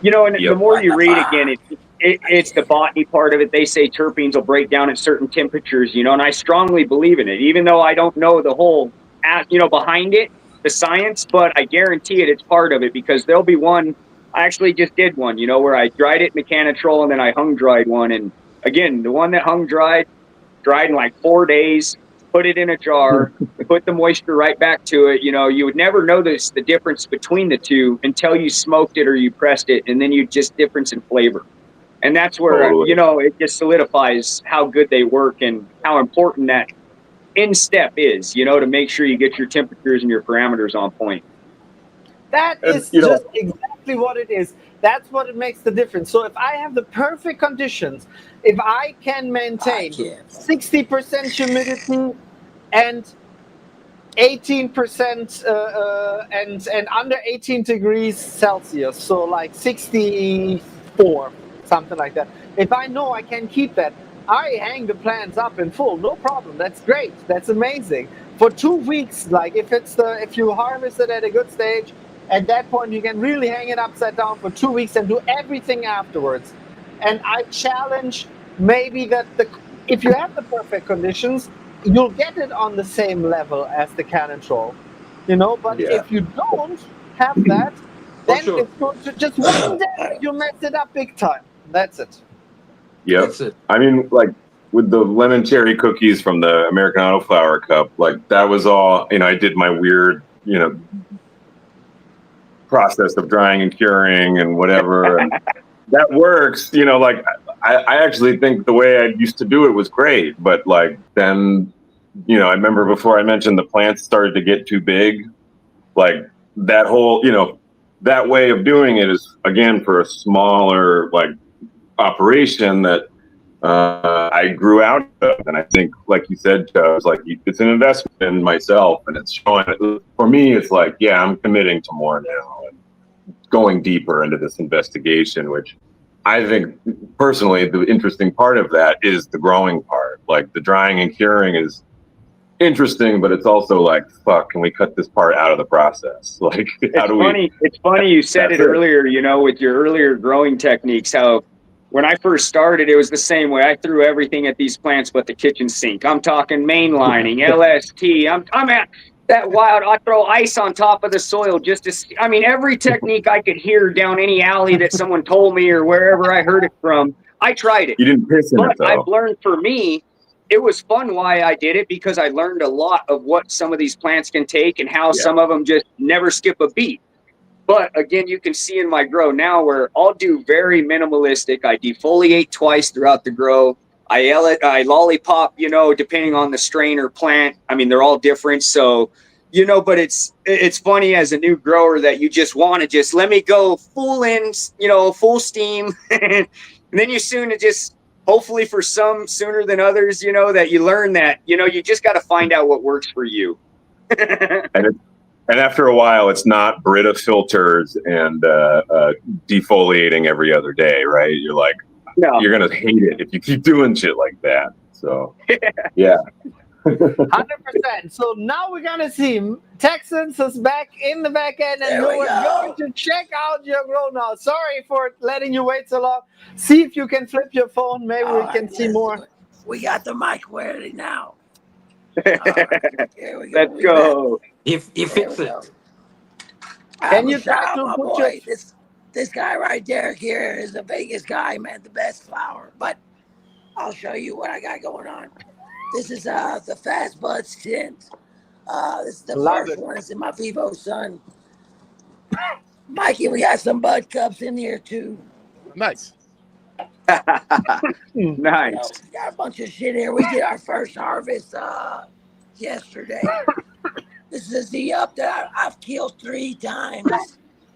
And the more you read again, it's the botany part of it. They say terpenes will break down at certain temperatures, and I strongly believe in it, even though I don't know the whole, behind it, the science, but I guarantee it's part of it because there'll be one. I actually just did one, where I dried it in mechanitrol and then I hung dried one. And again, the one that hung dried in like 4 days, put it in a jar, put the moisture right back to it. You would never notice the difference between the two until you smoked it or you pressed it, and then you just difference in flavor. And that's where, it just solidifies how good they work and how important that end step is, to make sure you get your temperatures and your parameters on point. That is just exactly what it is. That's what it makes the difference. So if I have the perfect conditions, if I can maintain 60% humidity and 18% and under 18 degrees Celsius, so like 64, something like that. If I know I can keep that, I hang the plants up in full, no problem. That's great. That's amazing. For 2 weeks, like if you harvest it at a good stage, at that point you can really hang it upside down for 2 weeks and do everything afterwards. And I challenge maybe that if you have the perfect conditions, you'll get it on the same level as the canitrol, but if you don't have that, then it's going to just one day you mess it up big time. That's it. Yep. That's it. I mean, like with the lemon cherry cookies from the American Autoflower Cup, like that was all, I did my weird, process of drying and curing and whatever. And that works, like I actually think the way I used to do it was great, but like then, I remember before I mentioned the plants started to get too big, like that whole, that way of doing it is again for a smaller like operation that I grew out of. And I think, like you said, it's like it's an investment in myself, and it's showing. For me, it's like, yeah, I'm committing to more now and going deeper into this investigation, which I think personally the interesting part of that is the growing part. Like the drying and curing is interesting, but it's also like, fuck, can we cut this part out of the process? Like, It's funny you said it earlier, with your earlier growing techniques, how when I first started, it was the same way. I threw everything at these plants but the kitchen sink. I'm talking mainlining, LST. I'm at that wild. I throw ice on top of the soil just to. Every technique I could hear down any alley that someone told me or wherever I heard it from, I tried it. You didn't piss in it, though. I've learned for me, it was fun why I did it because I learned a lot of what some of these plants can take and how some of them just never skip a beat. But again, you can see in my grow now where I'll do very minimalistic. I defoliate twice throughout the grow. I lollipop, depending on the strain or plant. They're all different. So, but it's funny as a new grower that you just want to just let me go full in, full steam. And then you soon just, hopefully for some sooner than others, that you learn that, you just got to find out what works for you. And after a while, it's not Brita filters and defoliating every other day, right? You're like, you're going to hate it if you keep doing shit like that. So, yeah. 100%. So now we're going to see Texans is back in the back end, and we're going to check out your grow now. Sorry for letting you wait so long. See if you can flip your phone. Maybe we can see more. We got the mic ready now. Right, here we go. Let's go. If fix it. Can you try to put your... This guy right there here is the biggest guy, man, the best flower. But I'll show you what I got going on. This is the Fast Bud Tint. This is the first one. It's in my Vivo Sun. Mikey, we got some bud cups in here too. Nice. Nice. So we got a bunch of shit here. We did our first harvest yesterday. This is the up that I've killed 3 times.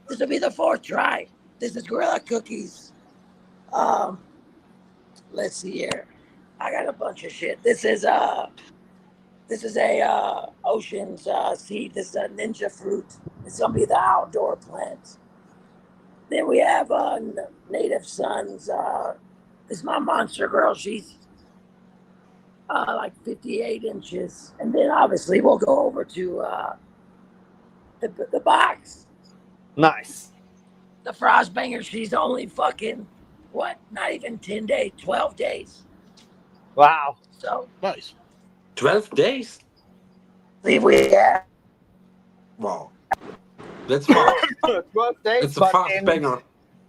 This will be the 4th try. This is Gorilla Cookies. Let's see here. I got a bunch of shit. This is a ocean's seed. This is a ninja fruit. It's gonna be the outdoor plant. Then we have native sons. This is my monster girl. She's like 58 inches. And then obviously we'll go over to the box. Nice. The Frostbanger, she's only fucking, what, not even 10 days, 12 days. Wow. So, Nice. 12 days? leave we have. Wow. That's fast. 12 days, It's a but fast banger.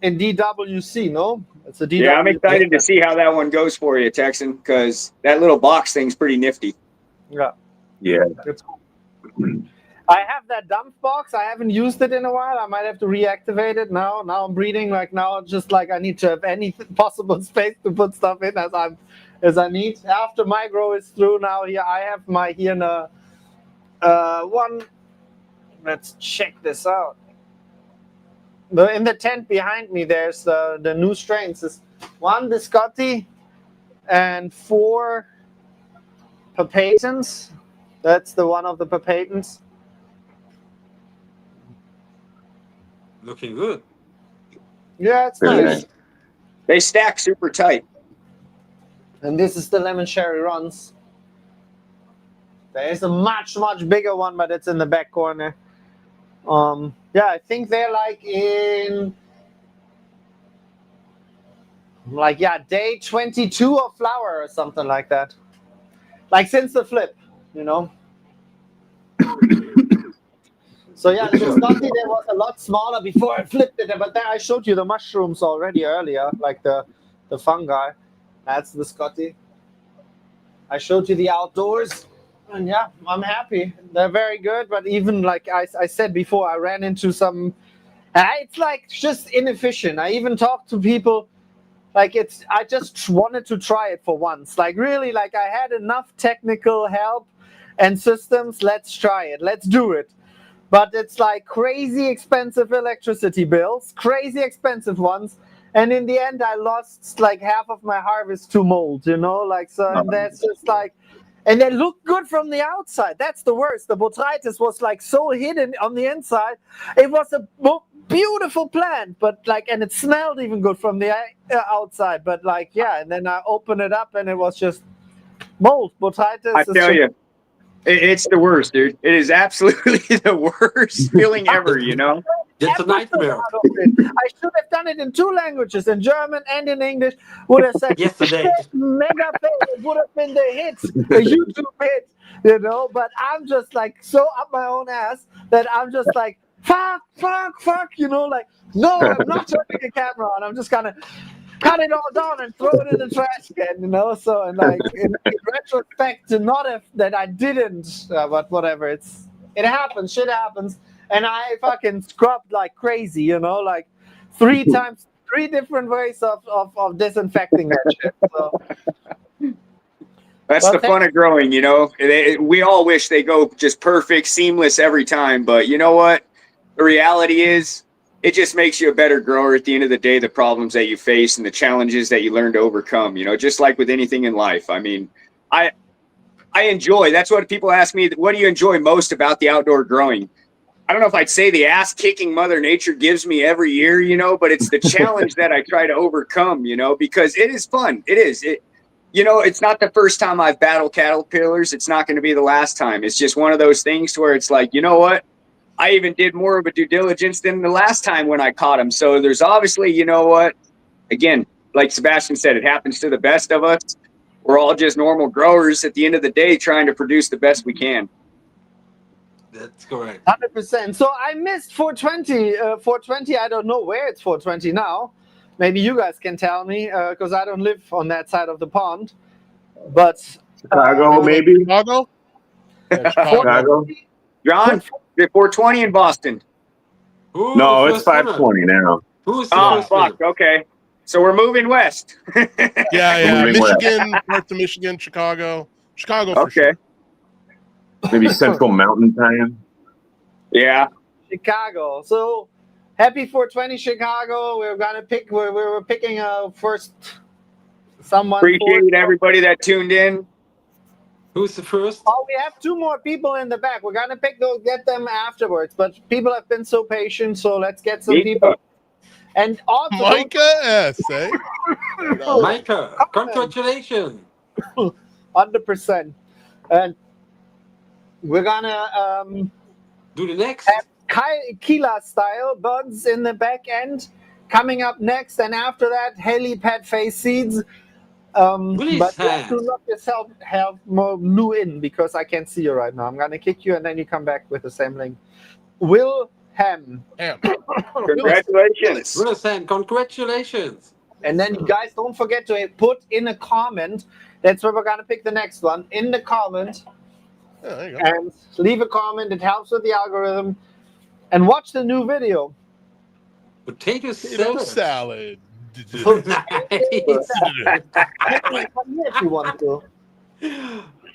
in DWC, no? It's a DWC. Yeah, I'm excited to see how that one goes for you, Texan, because that little box thing's pretty nifty. Yeah. Yeah. It's cool. I have that dump box. I haven't used it in a while. I might have to reactivate it now. Now I'm breeding. Like now, just like I need to have any possible space to put stuff in as I need. After my grow is through now, here I have my here in a one. Let's check this out. In the tent behind me, there's the new strains. There's 1 Biscotti and 4 Papatons. That's the one of the Papatons. Looking good. Yeah, it's Very nice. nice. They stack super tight. And this is the lemon cherry runs. There's a much bigger one, but it's in the back corner. Yeah, I think they're like in day 22 of flower or something like that. Like since the flip, you know. So yeah, the Biscotti there was a lot smaller before I flipped it, but then I showed you the mushrooms already earlier, like the fungi. That's the Biscotti. I showed you the outdoors, and yeah, I'm happy. They're very good, but even like I said before, I ran into some. It's like just inefficient. I even talked to people. Like I just wanted to try it for once. Like really, like I had enough technical help and systems. Let's try it. Let's do it. But it's like crazy expensive electricity bills, crazy expensive ones. And in the end, I lost like half of my harvest to mold, you know, like, so and that's just like, and they look good from the outside. That's the worst. The botrytis was like so hidden on the inside. It was a beautiful plant, but like, and it smelled even good from the outside. But like, yeah, and then I opened it up and it was just mold. Botrytis. I tell you, it's the worst, dude. It is absolutely the worst feeling ever, you know? It's a nightmare. I should have done it in 2 languages, in German and in English. Would have said, Yesterday. mega fail. It would have been the hit, the YouTube hit, you know? But I'm just like so up my own ass that I'm just like, fuck, you know? Like, no, I'm not turning the camera on. I'm just gonna cut it all down and throw it in the trash can, you know? So, and like, in retrospect, to not have that I didn't, but whatever, it happens, shit happens. And I fucking scrubbed like crazy, you know, like 3 times, 3 different ways of disinfecting that shit. So. That's the fun of growing, you know? We all wish they go just perfect, seamless every time. But you know what? The reality is, it just makes you a better grower at the end of the day, the problems that you face and the challenges that you learn to overcome, you know, just like with anything in life. I mean, I enjoy, that's what people ask me, what do you enjoy most about the outdoor growing? I don't know if I'd say the ass kicking Mother Nature gives me every year, you know, but it's the challenge that I try to overcome, you know, because it is fun. It is. You know, it's not the first time I've battled caterpillars. It's not going to be the last time. It's just one of those things where it's like, you know what? I even did more of a due diligence than the last time when I caught them. So there's obviously, you know what? Again, like Sebastian said, it happens to the best of us. We're all just normal growers at the end of the day trying to produce the best we can. That's correct. 100%. So I missed 420. 420, I don't know where it's 420 now. Maybe you guys can tell me, because I don't live on that side of the pond. But Chicago, maybe? Chicago? Yeah, Chicago? John, 420 in Boston. Who's No, the it's first winner? 520 now. Who's the Oh, first winner? fuck. Okay. So we're moving west. Yeah. Moving west. Michigan, parts of Michigan, Chicago for Okay. sure. Maybe Central Mountain Time. Yeah. Chicago. So happy 420 Chicago. We're gonna pick. We're picking first someone. Appreciate everybody that tuned in. Who's the first? Oh, we have 2 more people in the back. We're gonna get them afterwards. But people have been so patient, so let's get some people. And also, Micah S. Eh? Micah, congratulations. 100%. And we're gonna Do the next. have Kila style buds in the back end coming up next, and after that, helipad face seeds. Please, But you have to lock yourself have more blue in because I can't see you right now. I'm gonna kick you and then you come back with the same link. Will Ham. Congratulations. Wilson, congratulations. And then you guys don't forget to put in a comment. That's where we're gonna pick the next one. In the comment. Yeah, there you go. And leave a comment. It helps with the algorithm. And watch the new video. Potato Potato salad. salad. Nice. If you want to.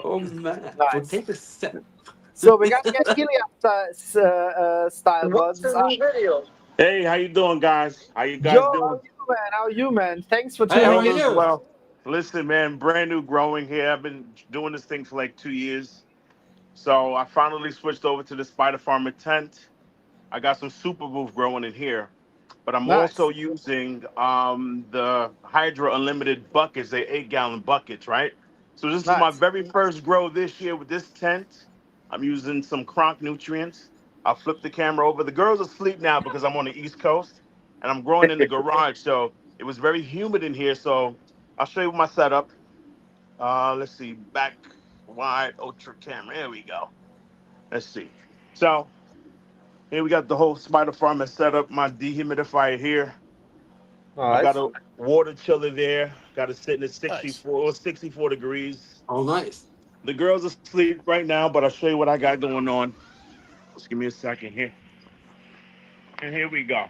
Oh man. Nice. Potato salad. So we got to get style buds. Hey, how you doing, guys? How you guys Yo, doing? how you, man? Thanks for Hey, tuning how are in. you? Well, listen, man, brand new growing here. I've been doing this thing for like 2 years. So I finally switched over to the Spider Farmer tent. I got some super roof growing in here. But I'm Nice. also using the Hydra Unlimited buckets. They're 8-gallon buckets, right? So this is my Nice. very first grow this year with this tent. I'm using some Kronk nutrients. I'll flip the camera over. The girls are asleep now because I'm on the East Coast and I'm growing in the garage. So it was very humid in here. So I'll show you my setup. Let's see, back wide ultra camera. There we go. Let's see. So here we got the whole Spider Farmer setup. My dehumidifier here. I got a water chiller there. Got it sitting at 64 degrees. Oh, nice. The girls are asleep right now, but I'll show you what I got going on. Just give me a second here. And here we go.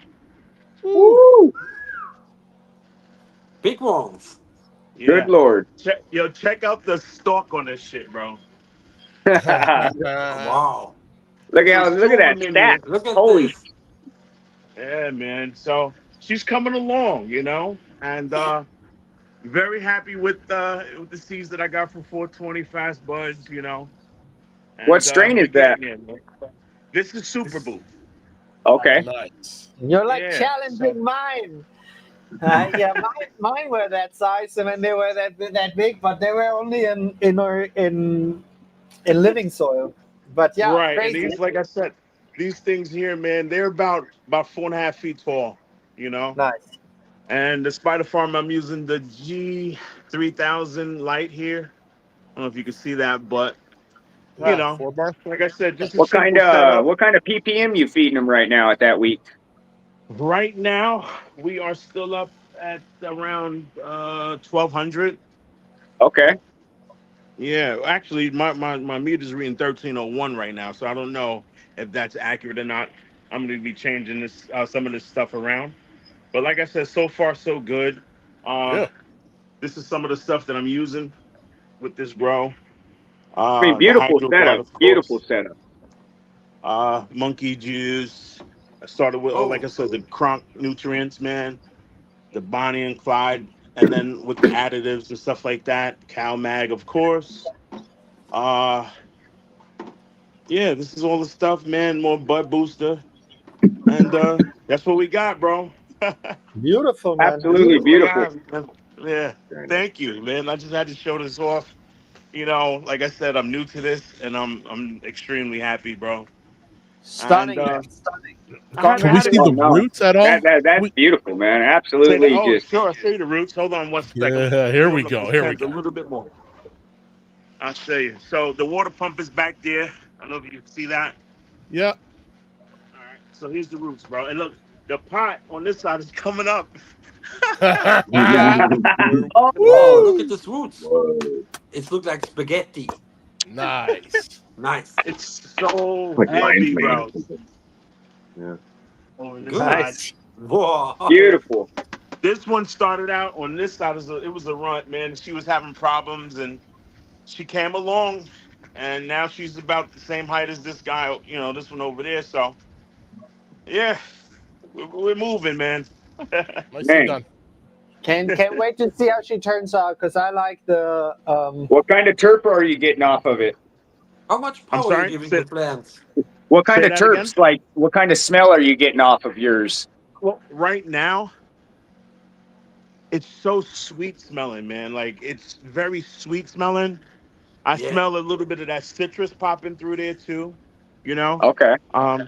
Woo! Big ones. Yeah. Good Lord. Check out the stalk on this shit, bro. Wow. Look at that stack. Look at Holy this. Yeah, man. So she's coming along, and very happy with the seeds that I got from 420 Fast Buds, And, What strain is that? This is Super Booth. Okay. Nice. You're like Yeah, challenging mine. Yeah, mine were that size, and when they were that big, but they were only in living soil. But yeah, right. crazy. And these, like I said, these things here, man, they're about 4.5 feet tall, Nice. And the Spider Farm, I'm using the G3000 light here. I don't know if you can see that, but 4-bar. like I said, just a What simple kind setup. of ppm you feeding them right now at that week? Right now, we are still up at around 1,200. Okay. Yeah, actually, my meter's reading 1301 right now, so I don't know if that's accurate or not. I'm going to be changing this some of this stuff around. But like I said, so far so good. Yeah. This is some of the stuff that I'm using with this grow. I mean, The beautiful Hydro setup. Blood, of Beautiful course. setup. Monkey juice. I started with, like I said, the Kronk nutrients, man. The Bonnie and Clyde, and then with the additives and stuff like that. Cow Mag, of course. Yeah, this is all the stuff, man. More bud booster. And that's what we got, bro. Beautiful, man. Absolutely beautiful. Yeah, thank you, man. I just had to show this off. Like I said, I'm new to this, and I'm extremely happy, bro. Stunning, And, man. Stunning. Can we see Oh, the no. roots at all? That's beautiful, man. Absolutely. Just sure, I'll show you the roots. Hold on one second. Yeah, here we Open up go. the Here we tent go. A little bit more. I'll show you. So the water pump is back there. I don't know if you can see that. Yeah. All right. So here's the roots, bro. And look, the pot on this side is coming up. Oh, look at this roots. It looks like spaghetti. Nice. Nice. It's so Like heavy, lion's bro. mane. Yeah. Oh, and this Good. side. Nice. Whoa. Beautiful. This one started out on this side. It was a runt, man. She was having problems, and she came along, and now she's about the same height as this guy. You know, this one over there. So, yeah, we're moving, man. Nicely Man, done. Can't wait to see how she turns out because I like the what kind of terp are you getting off of it? How much I'm power are you sorry. giving Say, the plants? What kind say of that again. terps? Like, what kind of smell are you getting off of yours? Well, right now, it's so sweet smelling, man. Like it's very sweet smelling. I Yeah. smell a little bit of that citrus popping through there too. You know. Okay. Um.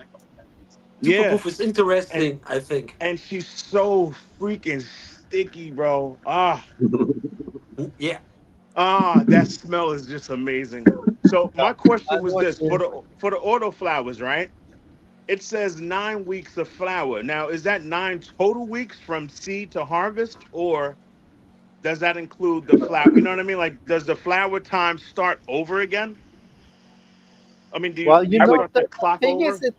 Yeah. Superproof is And interesting, I think. and she's so freaking sticky, bro. Yeah. That smell is just amazing. So my I question know was what this: you for the auto flowers, right? It says 9 weeks of flower. Now, is that 9 total weeks from seed to harvest, or does that include the flower? You know what I mean? Like, does the flower time start over again? I mean, well, do you I would. start the the clock thing is, over?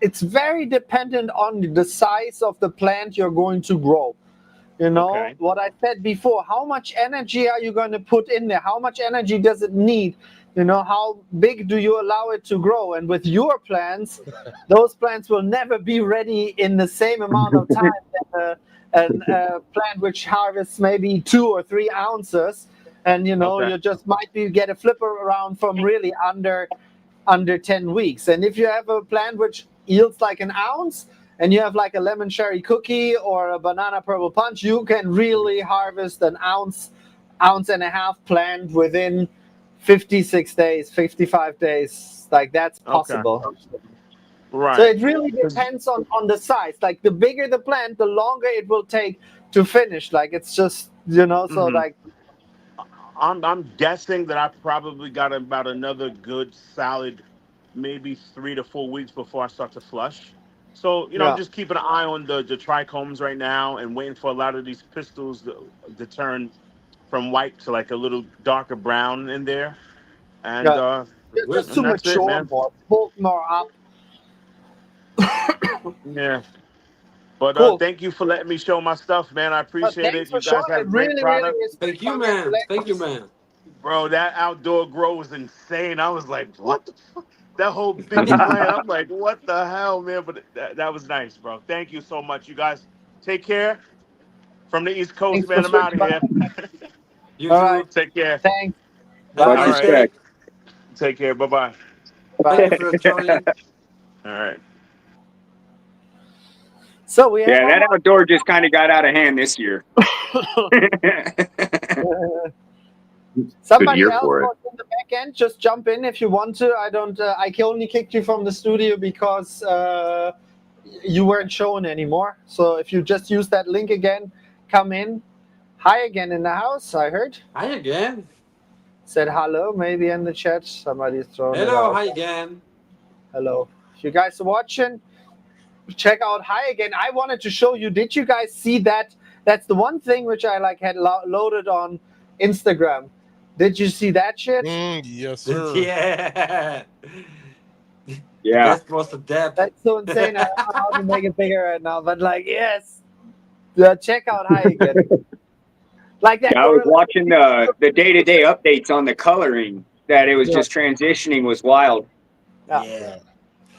it's very dependent on the size of the plant you're going to grow. You know Okay. what I said before, how much energy are you going to put in there? How much energy does it need? You know, how big do you allow it to grow? And with your plants, those plants will never be ready in the same amount of time than a plant which harvests maybe 2 or 3 ounces. And you know, Okay. you just might be get a flipper around from really under 10 weeks. And if you have a plant which yields like an ounce, and you have like a lemon cherry cookie or a banana purple punch, you can really harvest an ounce and a half plant within 56 days, 55 days. Like that's Okay. possible. So Right. it really 'Cause- depends on the size. Like the bigger the plant, the longer it will take to finish. Like it's just, you know, so mhm. like I'm guessing that I probably got about another good solid, maybe 3 to 4 weeks before I start to flush. So I'm yeah. just keeping an eye on the trichomes right now and waiting for a lot of these pistils to turn from white to like a little darker brown in there, and Yeah. uh, Just Good. to and that's it, mature man. more, bulk more up. Yeah. But Cool. thank you for letting me show my stuff, man. I But appreciate thanks it. for You guys showing it. have great Really, really product. respect. Thank you, man. Thank you, Congratulations. man. Bro, that outdoor grow was insane. I was like, what the fuck? That whole big plant. I'm like, what the hell, man? But that was nice, bro. Thank you so much. You guys take care. From the East Coast, Thanks for man. I'm out switching of by. here. You All right. too. Take care. Thanks. Have a Much All Bye. nice right. day. respect. Take care. Bye-bye. Thank you Bye. for joining. All right. So we have Yeah, that almost outdoor just kind of got out of hand this year. Good somebody year else for it. was in the back end. Just jump in if you want to. I don't. I can only kicked you from the studio because you weren't shown anymore. So if you just use that link again, come in. Hi again in the house. I heard. Hi again. Said hello. Maybe in the chat. Somebody's throwing it Hello, out. hi again. Hello. If you guys are watching, check out Hi Again. I wanted to show you. Did you guys see that? That's the one thing which I like had loaded on Instagram. Did you see that shit? Yes, sir. Yeah. The Yeah. best was the depth. That's so insane. I don't know how to make it bigger right now, but like, yes. Yeah, check out Hi Again. Like that Yeah, I was gorilla. watching the day-to-day updates on the coloring that it was Yeah. just transitioning was wild. Yeah. Yeah.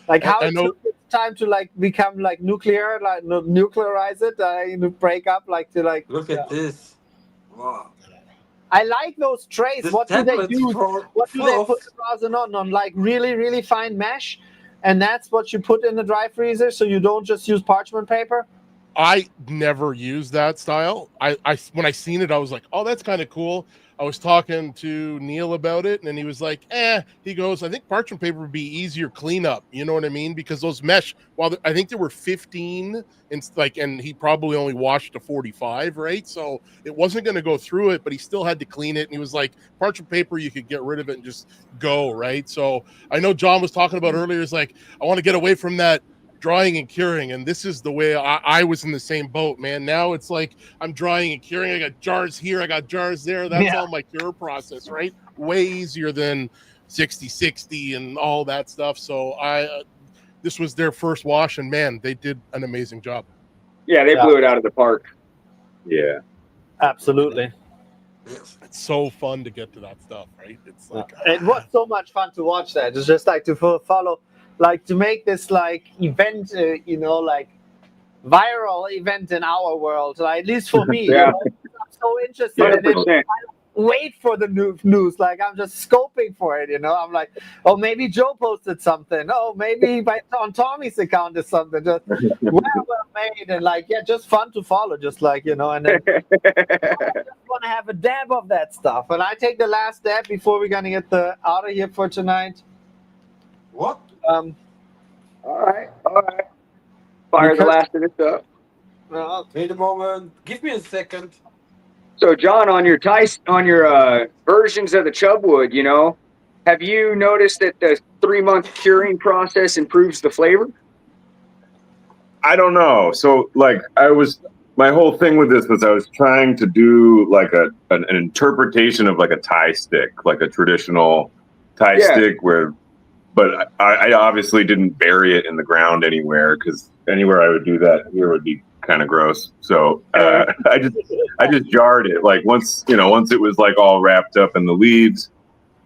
Like how I it know. took its time to like become like nuclear, like nuclearize it, to break up, like to like. Look Yeah. at this. Wow. I like those trays. This What do they tablet's use? What do full they of. put the rosin on? On like really, really fine mesh, and that's what you put in the dry freezer, so you don't just use parchment paper. I never used that style. I when I seen it, I was like, oh, that's kind of cool. I was talking to Neil about it, and he was like, he goes, I think parchment paper would be easier cleanup. You know what I mean? Because those mesh, I think there were 15, and he probably only washed a 45, right? So it wasn't going to go through it, but he still had to clean it. And he was like, parchment paper, you could get rid of it and just go, right? So I know John was talking about earlier, is like, I want to get away from that drying and curing, and this is the way I was in the same boat, man. Now it's like I'm drying and curing. I got jars here, I got jars there. That's all my cure process, right? Way easier than 60/60 and all that stuff. So this was their first wash, and man, they did an amazing job. Yeah, they Yeah. blew it out of the park. Yeah. Absolutely. Yes. It's so fun to get to that stuff, right? It's like It was so much fun to watch that. It's just like to follow, like to make this like event, like viral event in our world. Like, at least for me, Yeah. I'm so interested in it. 100%. Wait for the news. Like I'm just scoping for it. I'm like, oh, maybe Joe posted something. Oh, maybe on Tommy's account is something. Just well made and like just fun to follow. Just like and then I just want to have a dab of that stuff. And I take the last dab before we're gonna get out of here for tonight. What? All right. Fire the Because- last of this up. Wait a moment. Give me a second. So, John, on your versions of the chubwood, have you noticed that the 3-month curing process improves the flavor? I don't know. So like my whole thing with this was I was trying to do like an interpretation of like a Thai stick, like a traditional Thai stick but I obviously didn't bury it in the ground anywhere because anywhere I would do that here would be kind of gross. So I just jarred it. Like once it was like all wrapped up in the leaves,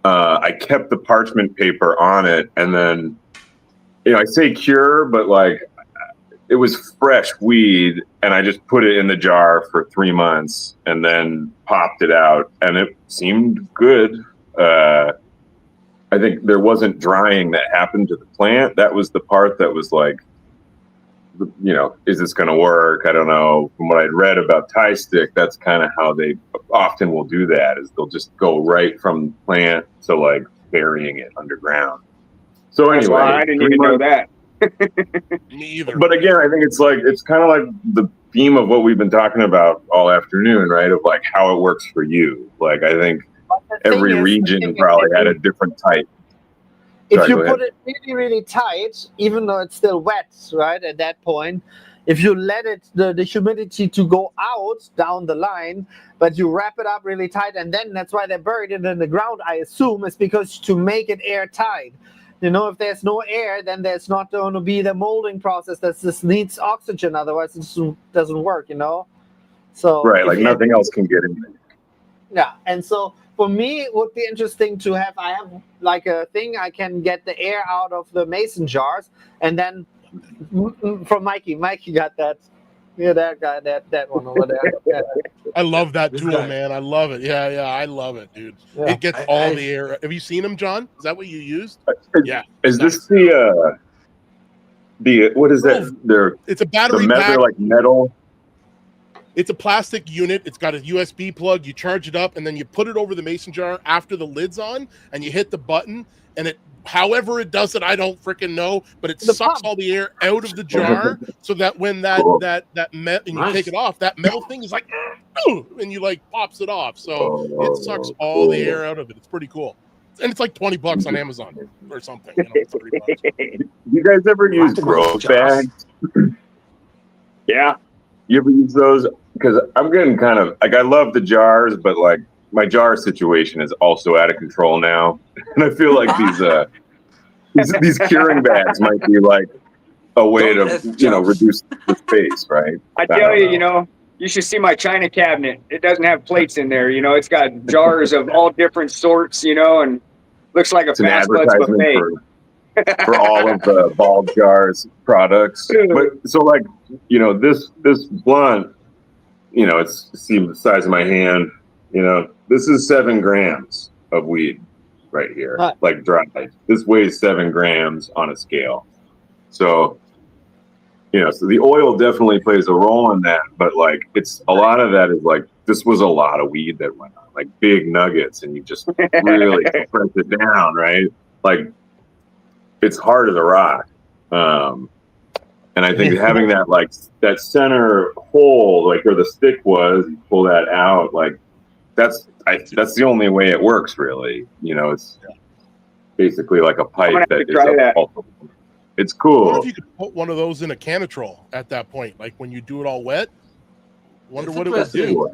I kept the parchment paper on it, and then I say cure, but like it was fresh weed, and I just put it in the jar for 3 months and then popped it out, and it seemed good. I think there wasn't drying that happened to the plant. That was the part that was like, is this going to work? I don't know. From what I'd read about Thai stick, that's kind of how they often will do that, is they'll just go right from the plant to like burying it underground. So anyway, I didn't even know that. me either. But again, I think it's kind of like the theme of what we've been talking about all afternoon, right? Of like how it works for you. Like I think every region probably had a different type. If you put it really, really tight, even though it's still wet, right, at that point, if you let it, the humidity to go out down the line, but you wrap it up really tight, and then that's why they buried it in the ground, I assume, is because to make it airtight. If there's no air, then there's not going to be the molding process that just needs oxygen. Otherwise, it doesn't work, So right, like nothing else can get in there. Yeah, and so for me, it would be interesting to have. I have like a thing I can get the air out of the mason jars, and then from Mikey got that. Yeah, that guy, that one over there. Yeah. I love that This tool, guy. man. I love it. Yeah, I love it, dude. Yeah. It gets all the air. Have you seen them, John? Is that what you used? Yeah. Is this the what is that? It's a battery they're pack. like metal. It's a plastic unit. It's got a USB plug. You charge it up, and then you put it over the mason jar after the lid's on, and you hit the button, and it, however it does it, I don't freaking know, but it sucks all the air out of the jar, so that when that and you take it off, that metal thing is like, and you like pops it off, so it sucks all the air out of it. It's pretty cool, and it's like $20 on Amazon or something. $30. You guys ever use grow bags? Yeah. You ever use those? Because I'm getting kind of like, I love the jars, but like my jar situation is also out of control now, and I feel like these curing bags might be like a way to reduce the space, right? I tell you, you should see my china cabinet. It doesn't have plates in there. It's got jars of all different sorts. And looks like a fast buds buffet. For all of the ball jars products. But so like, this blunt, it's the size of my hand, this is 7 grams of weed right here, like dry. This weighs 7 grams on a scale. So, so the oil definitely plays a role in that, but like it's a lot of that is like, this was a lot of weed that went on, like big nuggets, and you just really press it down, right? Like, it's hard as a rock. And I think having that, like, that center hole, like where the stick was, you pull that out, like, that's the only way it works, really. It's basically like a pipe that is it's cool. What if you could put one of those in a canitrol at that point, like when you do it all wet? Wonder what it would do.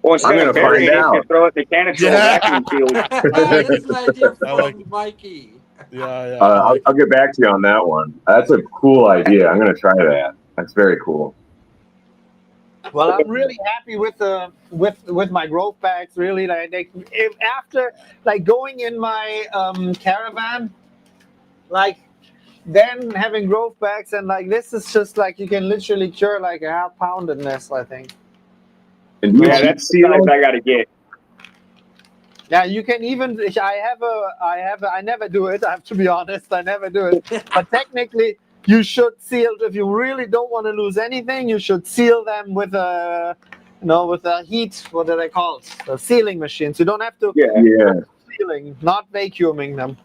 Well, instead of burying it, you throw it in the canitrol vacuum field. That's an idea from Mikey. Yeah. I'll get back to you on that one. That's a cool idea. I'm going to try that. That's very cool. Well, I'm really happy with the with my growth bags. Really, if after like going in my caravan, like then having growth bags and like this is just like you can literally cure like a half-pound in this. I think. And you Yeah, that's the size I got to get. Yeah, you can even. I never do it. I have to be honest. I never do it. But technically, you should seal. If you really don't want to lose anything, you should seal them with a, with a heat. What are they called? The sealing machines. You don't have to. yeah. Sealing, not vacuuming them.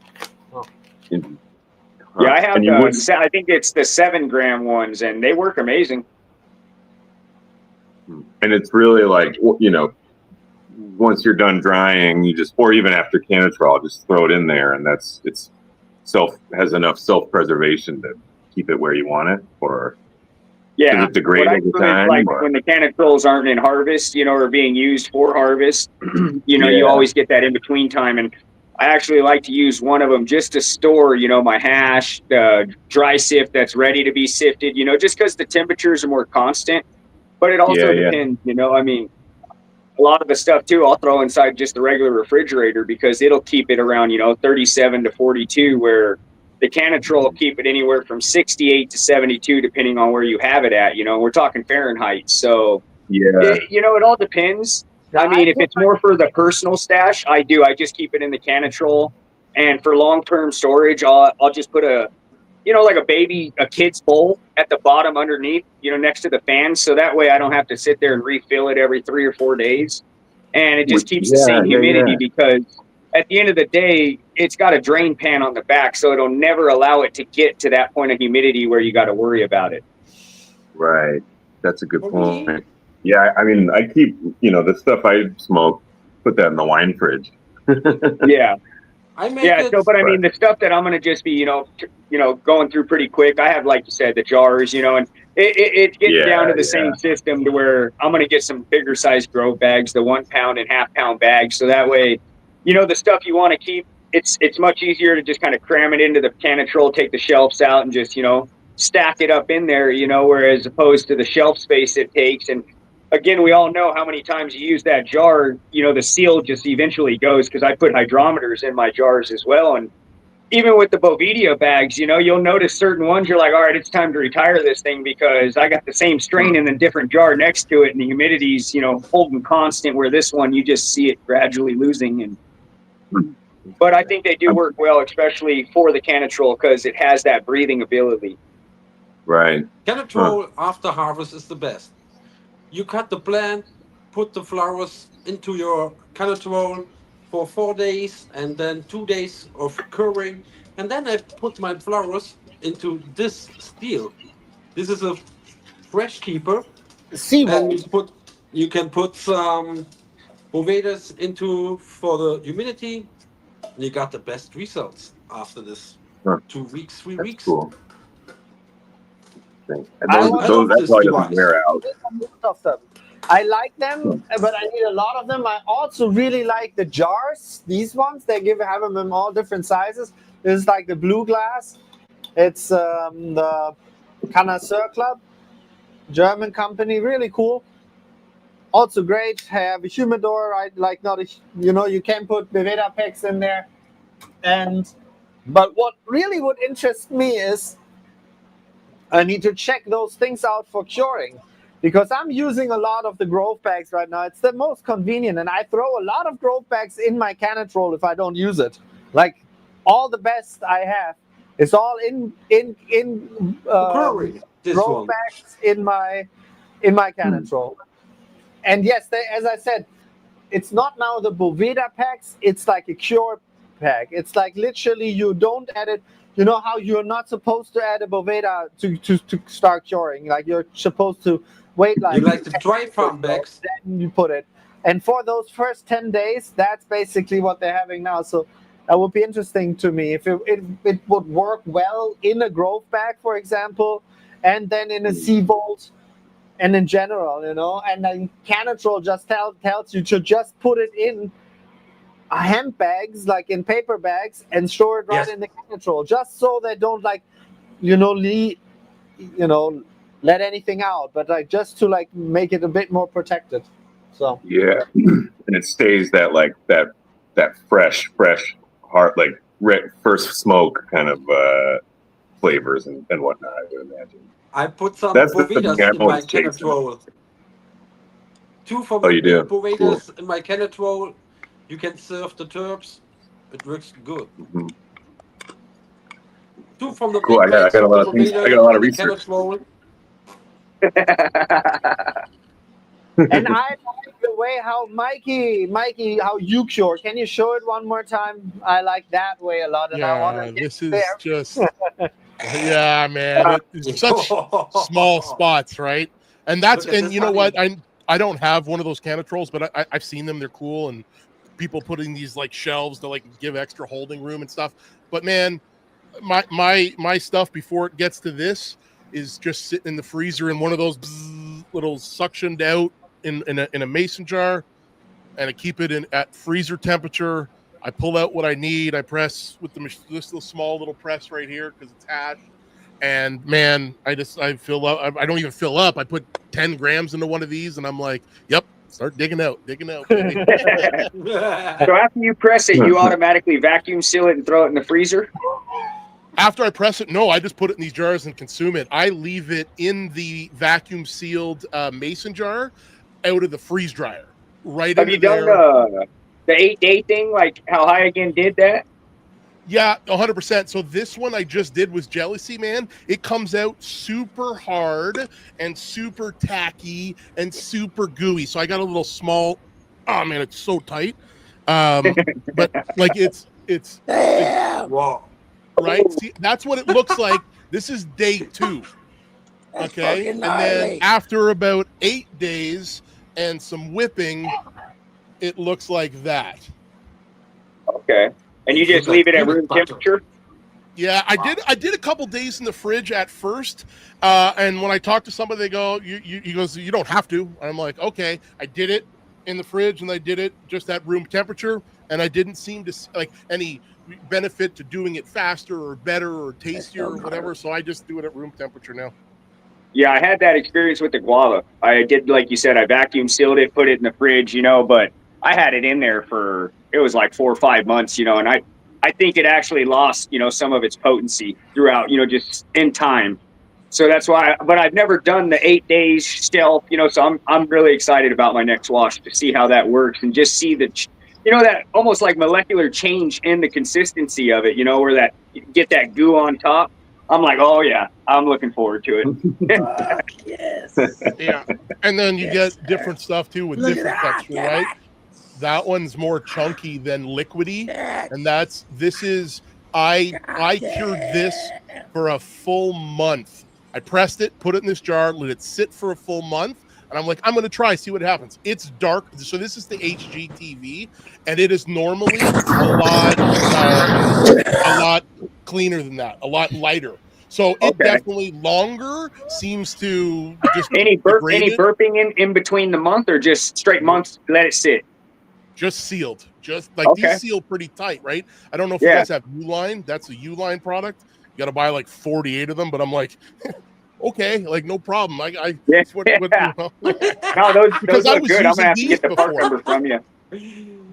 Yeah, I have And you the. wouldn't- I think it's the 7-gram ones, and they work amazing. And it's really like, once you're done drying, you just, or even after Canatrol, just throw it in there, and has enough self-preservation to keep it where you want it, or Yeah, does it degrade what I over do is, time? like or- when the canatrols aren't in harvest, or being used for harvest, you always get that in between time. And I actually like to use one of them just to store, my hash, dry sift that's ready to be sifted, just because the temperatures are more constant. But it also depends, I mean, a lot of the stuff too, I'll throw inside just the regular refrigerator because it'll keep it around, 37 to 42, where the Canatrol will keep it anywhere from 68 to 72, depending on where you have it at. We're talking Fahrenheit. So, it all depends. Yeah, I mean, if it's more for the personal stash, I just keep it in the Canatrol. And for long-term storage, I'll just put like a kid's bowl at the bottom underneath, next to the fan. So that way I don't have to sit there and refill it every 3 or 4 days. And it just keeps the same humidity because at the end of the day, it's got a drain pan on the back. So it'll never allow it to get to that point of humidity where you got to worry about it. Right. That's a good point. Yeah. I mean, I keep, the stuff I smoke, put that in the wine fridge. Yeah. I make it. So, but I mean, the stuff that I'm going to just be, going through pretty quick. I have, like you said, the jars, and it's getting down to the same system to where I'm going to get some bigger size grow bags, the 1 pound and half-pound bags. So that way, the stuff you want to keep, it's much easier to just kind of cram it into the Canatrol, take the shelves out and just, stack it up in there, whereas opposed to the shelf space it takes. And again, we all know how many times you use that jar, the seal just eventually goes because I put hydrometers in my jars as well. And even with the Bovidia bags, you'll notice certain ones, you're like, all right, it's time to retire this thing because I got the same strain in a different jar next to it. And the humidity's, holding constant where this one, you just see it gradually losing. But I think they do work well, especially for the Canatrol because it has that breathing ability. Right. Canatrol after harvest is the best. You cut the plant, put the flowers into your Canatrol for 4 days, and then 2 days of curing. And then I put my flowers into this steel. This is a fresh keeper. And you can put some Bovedas into for the humidity. And you got the best results after this 2 weeks, 3 weeks. Cool. And I those love that this probably device. doesn't wear out. Of them. I like them, but I need a lot of them. I also really like the jars. These ones, they have them in all different sizes. This is like the blue glass. It's the Connoisseur Club, German company, really cool. Also great. Have a humidor, right? Like you can put Boveda packs in there. But what really would interest me is I need to check those things out for curing. Because I'm using a lot of the growth bags right now. It's the most convenient, and I throw a lot of growth bags in my Canatrol if I don't use it. Like all the best I have is all in growth bags in my Canatrol. And yes, as I said, it's not now the Boveda packs. It's like a cure pack. It's like literally you don't add it. You know how you're not supposed to add a Boveda to start curing. Like you're supposed to wait like you like the dry farm bags. Then you put it. And for those first 10 days, that's basically what they're having now. So that would be interesting to me if it would work well in a growth bag, for example, and then in a sea vault and in general, and then Canatrol just tells you to just put it in hemp bags, like in paper bags, and store it right in the Canatrol, just so they don't let anything out, but like just to like make it a bit more protected. So Yeah, and it stays that fresh heart, like first smoke kind of flavors and whatnot. I would imagine. I put some That's the thing Bovedas in my everyone's Kennet chasing. roll. 2 from Oh, the you big do? Bovedas in my Kennet roll. You can serve the Terps. It works good. Mhm. 2 from the Cool. big I got a lot of things. I got a lot of in the research. Kennet roll. and I like the way how Mikey, how you cure. Can you show it one more time? I like that way a lot, and I want Yeah, to get this is there. just yeah, man. It's such small spots, right? And that's Look at and this, you know what? honey. I don't have one of those canitrolls, but I've seen them. They're cool, and people putting these like shelves to like give extra holding room and stuff. But man, my stuff before it gets to this is just sitting in the freezer in one of those little suctioned out in a mason jar, and I keep it in at freezer temperature. I pull out what I need. I press with this little small little press right here because it's hashed. And man, I fill up. I don't even fill up. I put 10 grams into one of these, and I'm like, "Yep, start digging out, baby." So after you press it, you automatically vacuum seal it and throw it in the freezer? After I press it, no, I just put it in these jars and consume it. I leave it in the vacuum sealed mason jar out of the freeze dryer. Right Have into you done there. the 8-day thing, like how High Again did that? Yeah, 100%. So this one I just did was Jealousy, man. It comes out super hard and super tacky and super gooey. So I got a little small. Oh man, it's so tight. But like it's Damn. Wow. right. See, that's what it looks like. This is day 2. That's Okay, fucking and then gnarly. after about 8 days and some whipping, it looks like that. Okay. And you just Looks like leave it at peanut room butter. temperature? Yeah, I did a couple days in the fridge at first, and when I talked to somebody, they go, he goes, you don't have to. And I'm like, okay. I did it in the fridge, and I did it just at room temperature, and I didn't seem to like any benefit to doing it faster or better or tastier or whatever. So I just do it at room temperature now. Yeah, I had that experience with the guava. I did, like you said, I vacuum sealed it, put it in the fridge, but I had it in there for, it was like 4 or 5 months, and I think it actually lost, some of its potency throughout, just in time. So that's why, but I've never done the 8 days stealth, so I'm really excited about my next wash to see how that works and just see that almost like molecular change in the consistency of it, where that get that goo on top. I'm like, oh yeah, I'm looking forward to it. Fuck yes. Yeah, and then you Yes, get sir. different stuff too with Look at different that, texture, damn right? it. That one's more chunky than liquidy, Yes. and I cured this for a full month. I pressed it, put it in this jar, let it sit for a full month, and I'm like, I'm gonna try, see what happens. It's dark, so this is the HGTV, and it is normally a lot cleaner than that, a lot lighter. So it Okay. definitely longer seems to just Any degrade it. burping in between the month, or just straight months? Let it sit. Just sealed, just like Okay. these seal pretty tight, right? I don't know if you guys have Uline. That's a Uline product. You got to buy like 48 of them, but I'm like, okay, like no problem. Yeah. No, those because I look was good. I'm using gonna have to these get the part before. number from you.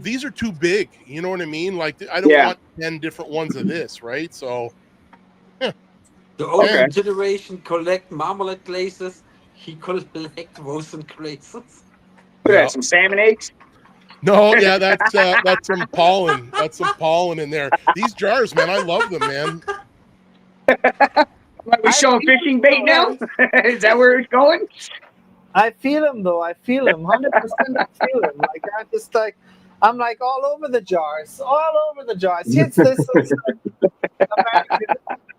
These are too big. You know what I mean? Like I don't want 10 different ones of this, right? So The older Okay. generation collect marmalade glazes. He collect rosin glazes. What Yeah. that, some salmon eggs? No, yeah, that's some pollen. That's some pollen in there. These jars, man, I love them, man. Like we showing fishing bait now? Is that where it's going? I feel him though. I feel him. 100%. I feel him. Like I just like, I'm like all over the jars, all over the jars. It's this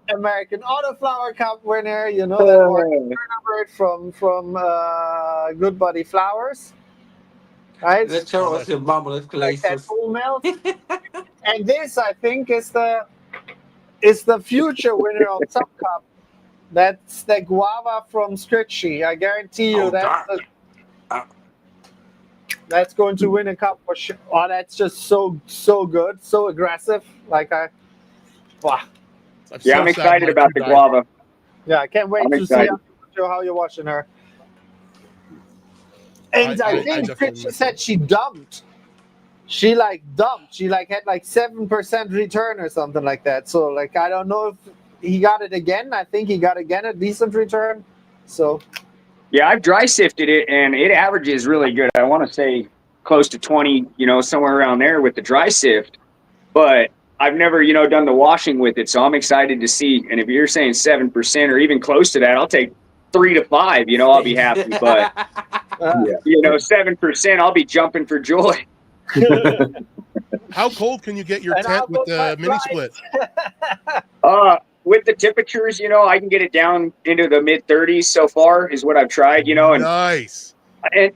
American Autoflower Cup winner. You know that bird from Good Buddy Flowers, right? Let's show us your marmalade Like that glazes. full melt. And this, I think, is the future winner of Top Cup. That's the guava from Stritchy. I guarantee you that's going to win a cup for sure. Oh, that's just so good, so aggressive. Like wow. Yeah, I'm excited about the guava. Yeah, I can't wait I'm to excited. see how picture how you're washing her. And I think definitely she miss said she dumped. She like dumped. She like had like 7% return or something like that. So like I don't know if he got it again. I think he got again a decent return. So Yeah, I've dry sifted it, and it averages really good. I want to say close to 20, somewhere around there with the dry sift. But I've never, done the washing with it, so I'm excited to see. And if you're saying 7% or even close to that, I'll take 3 to 5. I'll be happy. But 7%, I'll be jumping for joy. How cold can you get your And tent I'll with book my the mini split? With the temperatures, I can get it down into the mid 30s so far is what I've tried, and Nice.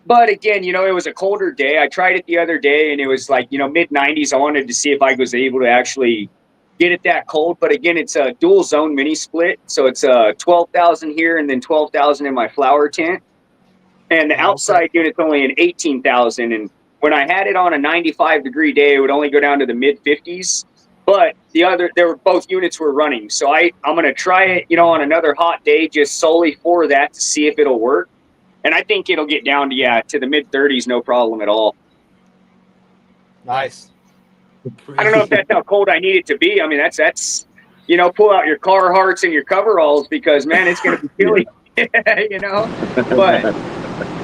but again, it was a colder day. I tried it the other day and it was like, mid 90s. I wanted to see if I was able to actually get it that cold. But again, it's a dual zone mini split. So it's 12,000 here and then 12,000 in my flower tent. And the outside unit's only an 18,000. And when I had it on a 95-degree day, it would only go down to the mid 50s. But both units were running. So I'm going to try it, on another hot day, just solely for that to see if it'll work. And I think it'll get down to the mid 30s, no problem at all. Nice. I don't know if that's how cold I need it to be. I mean, that's pull out your Carhartts and your coveralls because man, it's going to be chilly. But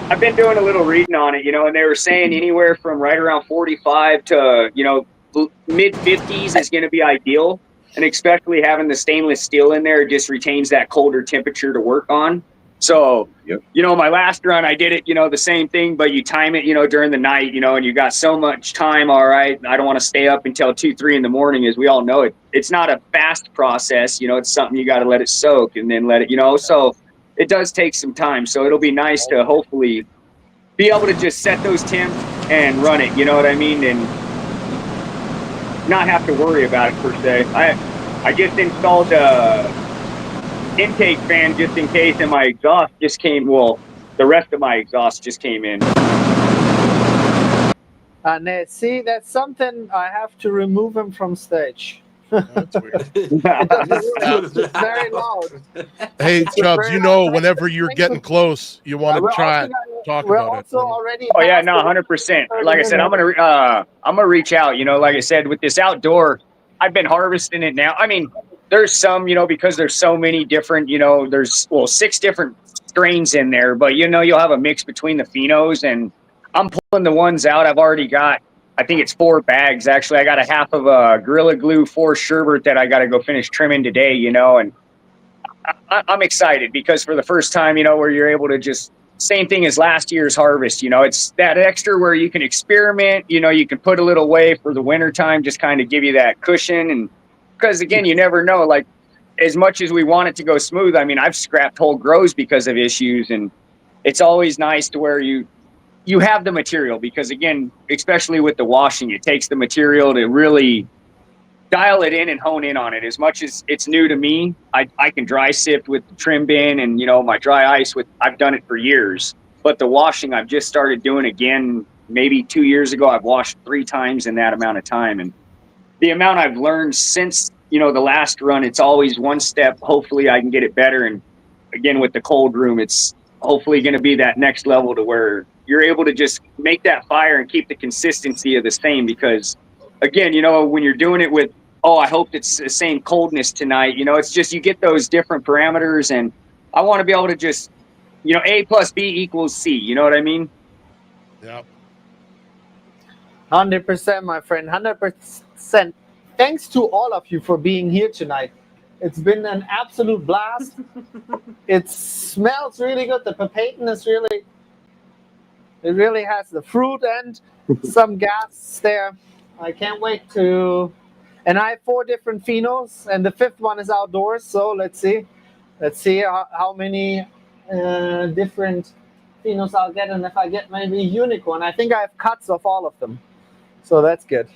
I've been doing a little reading on it, and they were saying anywhere from right around 45 to mid 50s is going to be ideal, and especially having the stainless steel in there, it just retains that colder temperature to work on. So, my last run, I did it, the same thing, but you time it, during the night, and you got so much time. All right. I don't want to stay up until 2, 3 in the morning. As we all know, it's not a fast process. It's something you got to let it soak and then let it, so it does take some time. So it'll be nice to hopefully be able to just set those temps and run it. You know what I mean? And not have to worry about it per se. I just installed intake fan just in case, and my exhaust just came. Well, the rest of my exhaust just came in. And see, that's something I have to remove him from stage. That's weird. It's very loud. Hey, Chubbs, whenever you're getting close, you want to talk We're about also it. already. Oh yeah, no, 100%. Like I said, I'm gonna reach out. Like I said, with this outdoor, I've been harvesting it now. I mean, there's some, because there's so many different, there's 6 different strains in there, but you'll have a mix between the phenos, and I'm pulling the ones out. I've already got, I think it's 4 bags actually. I got a half of a Gorilla Glue 4 sherbet that I got to go finish trimming today, and I'm excited because for the first time, where you're able to just same thing as last year's harvest, it's that extra where you can experiment, you can put a little away for the winter time, just kind of give you that cushion. And because again, you never know, like as much as we want it to go smooth. I mean, I've scrapped whole grows because of issues, and it's always nice to where you have the material because again, especially with the washing, it takes the material to really dial it in and hone in on it. As much as it's new to me, I can dry sift with the trim bin and, my dry ice I've done it for years, but the washing I've just started doing again, maybe 2 years ago. I've washed 3 times in that amount of time. And the amount I've learned since, the last run, it's always one step. Hopefully I can get it better. And again, with the cold room, it's hopefully going to be that next level to where you're able to just make that fire and keep the consistency of the same. Because again, when you're doing it with, I hope it's the same coldness tonight, it's just, you get those different parameters, and I want to be able to just, A plus B equals C, you know what I mean? Yeah. 100%, my friend, 100%. Thanks to all of you for being here tonight. It's been an absolute blast. It smells really good. The papatin is it really has the fruit and some gas there. I can't wait to, and I have 4 different phenos, and the 5th one is outdoors. So let's see how many different phenos I'll get, and if I get maybe a unicorn. I think I have cuts of all of them, so that's good.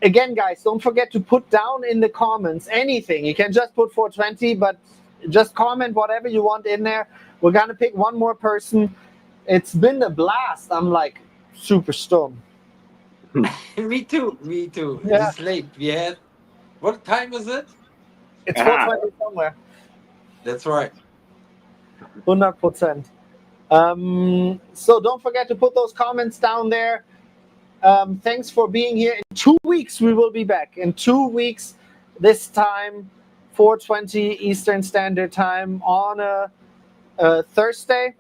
Again, guys, don't forget to put down in the comments anything. You can just put 420, but just comment whatever you want in there. We're gonna pick one more person. It's been a blast. I'm like super stoned. Me too. Yeah. It's late. We had, what time is it? It's 420 somewhere. That's right. 100%. So don't forget to put those comments down there. Thanks for being here. In 2 weeks, we will be back. In 2 weeks, this time, 4:20 Eastern Standard Time on a Thursday.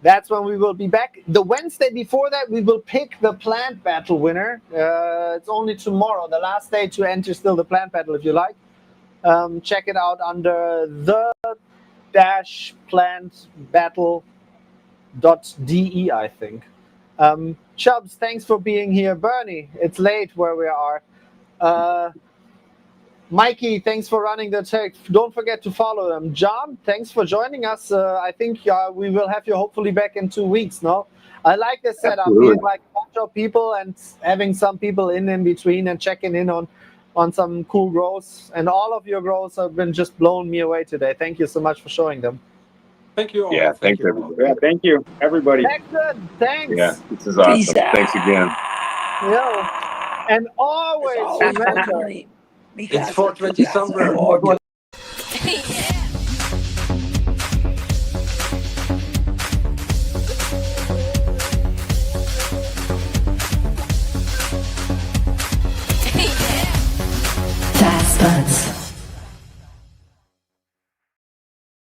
That's when we will be back. The Wednesday before that, we will pick the plant battle winner. It's only tomorrow, the last day to enter still the plant battle, if you like. Check it out under the-plantbattle.de, I think. Chubbs, thanks for being here. Bernie, it's late where we are. Mikey, thanks for running the tech. Don't forget to follow them. John, thanks for joining us. I think we will have you hopefully back in 2 weeks, no? I like the setup, Absolutely. being like a bunch of people and having some people in between and checking in on some cool growths. And all of your growths have been just blowing me away today. Thank you so much for showing them. Thank you all. Yeah, thanks you all. everybody. Yeah, thank you, everybody. Excellent. Thanks. Yeah, this is Peace awesome. out. Thanks again. Yo. And always It's always remember, friendly. It's 4:20 somewhere. Or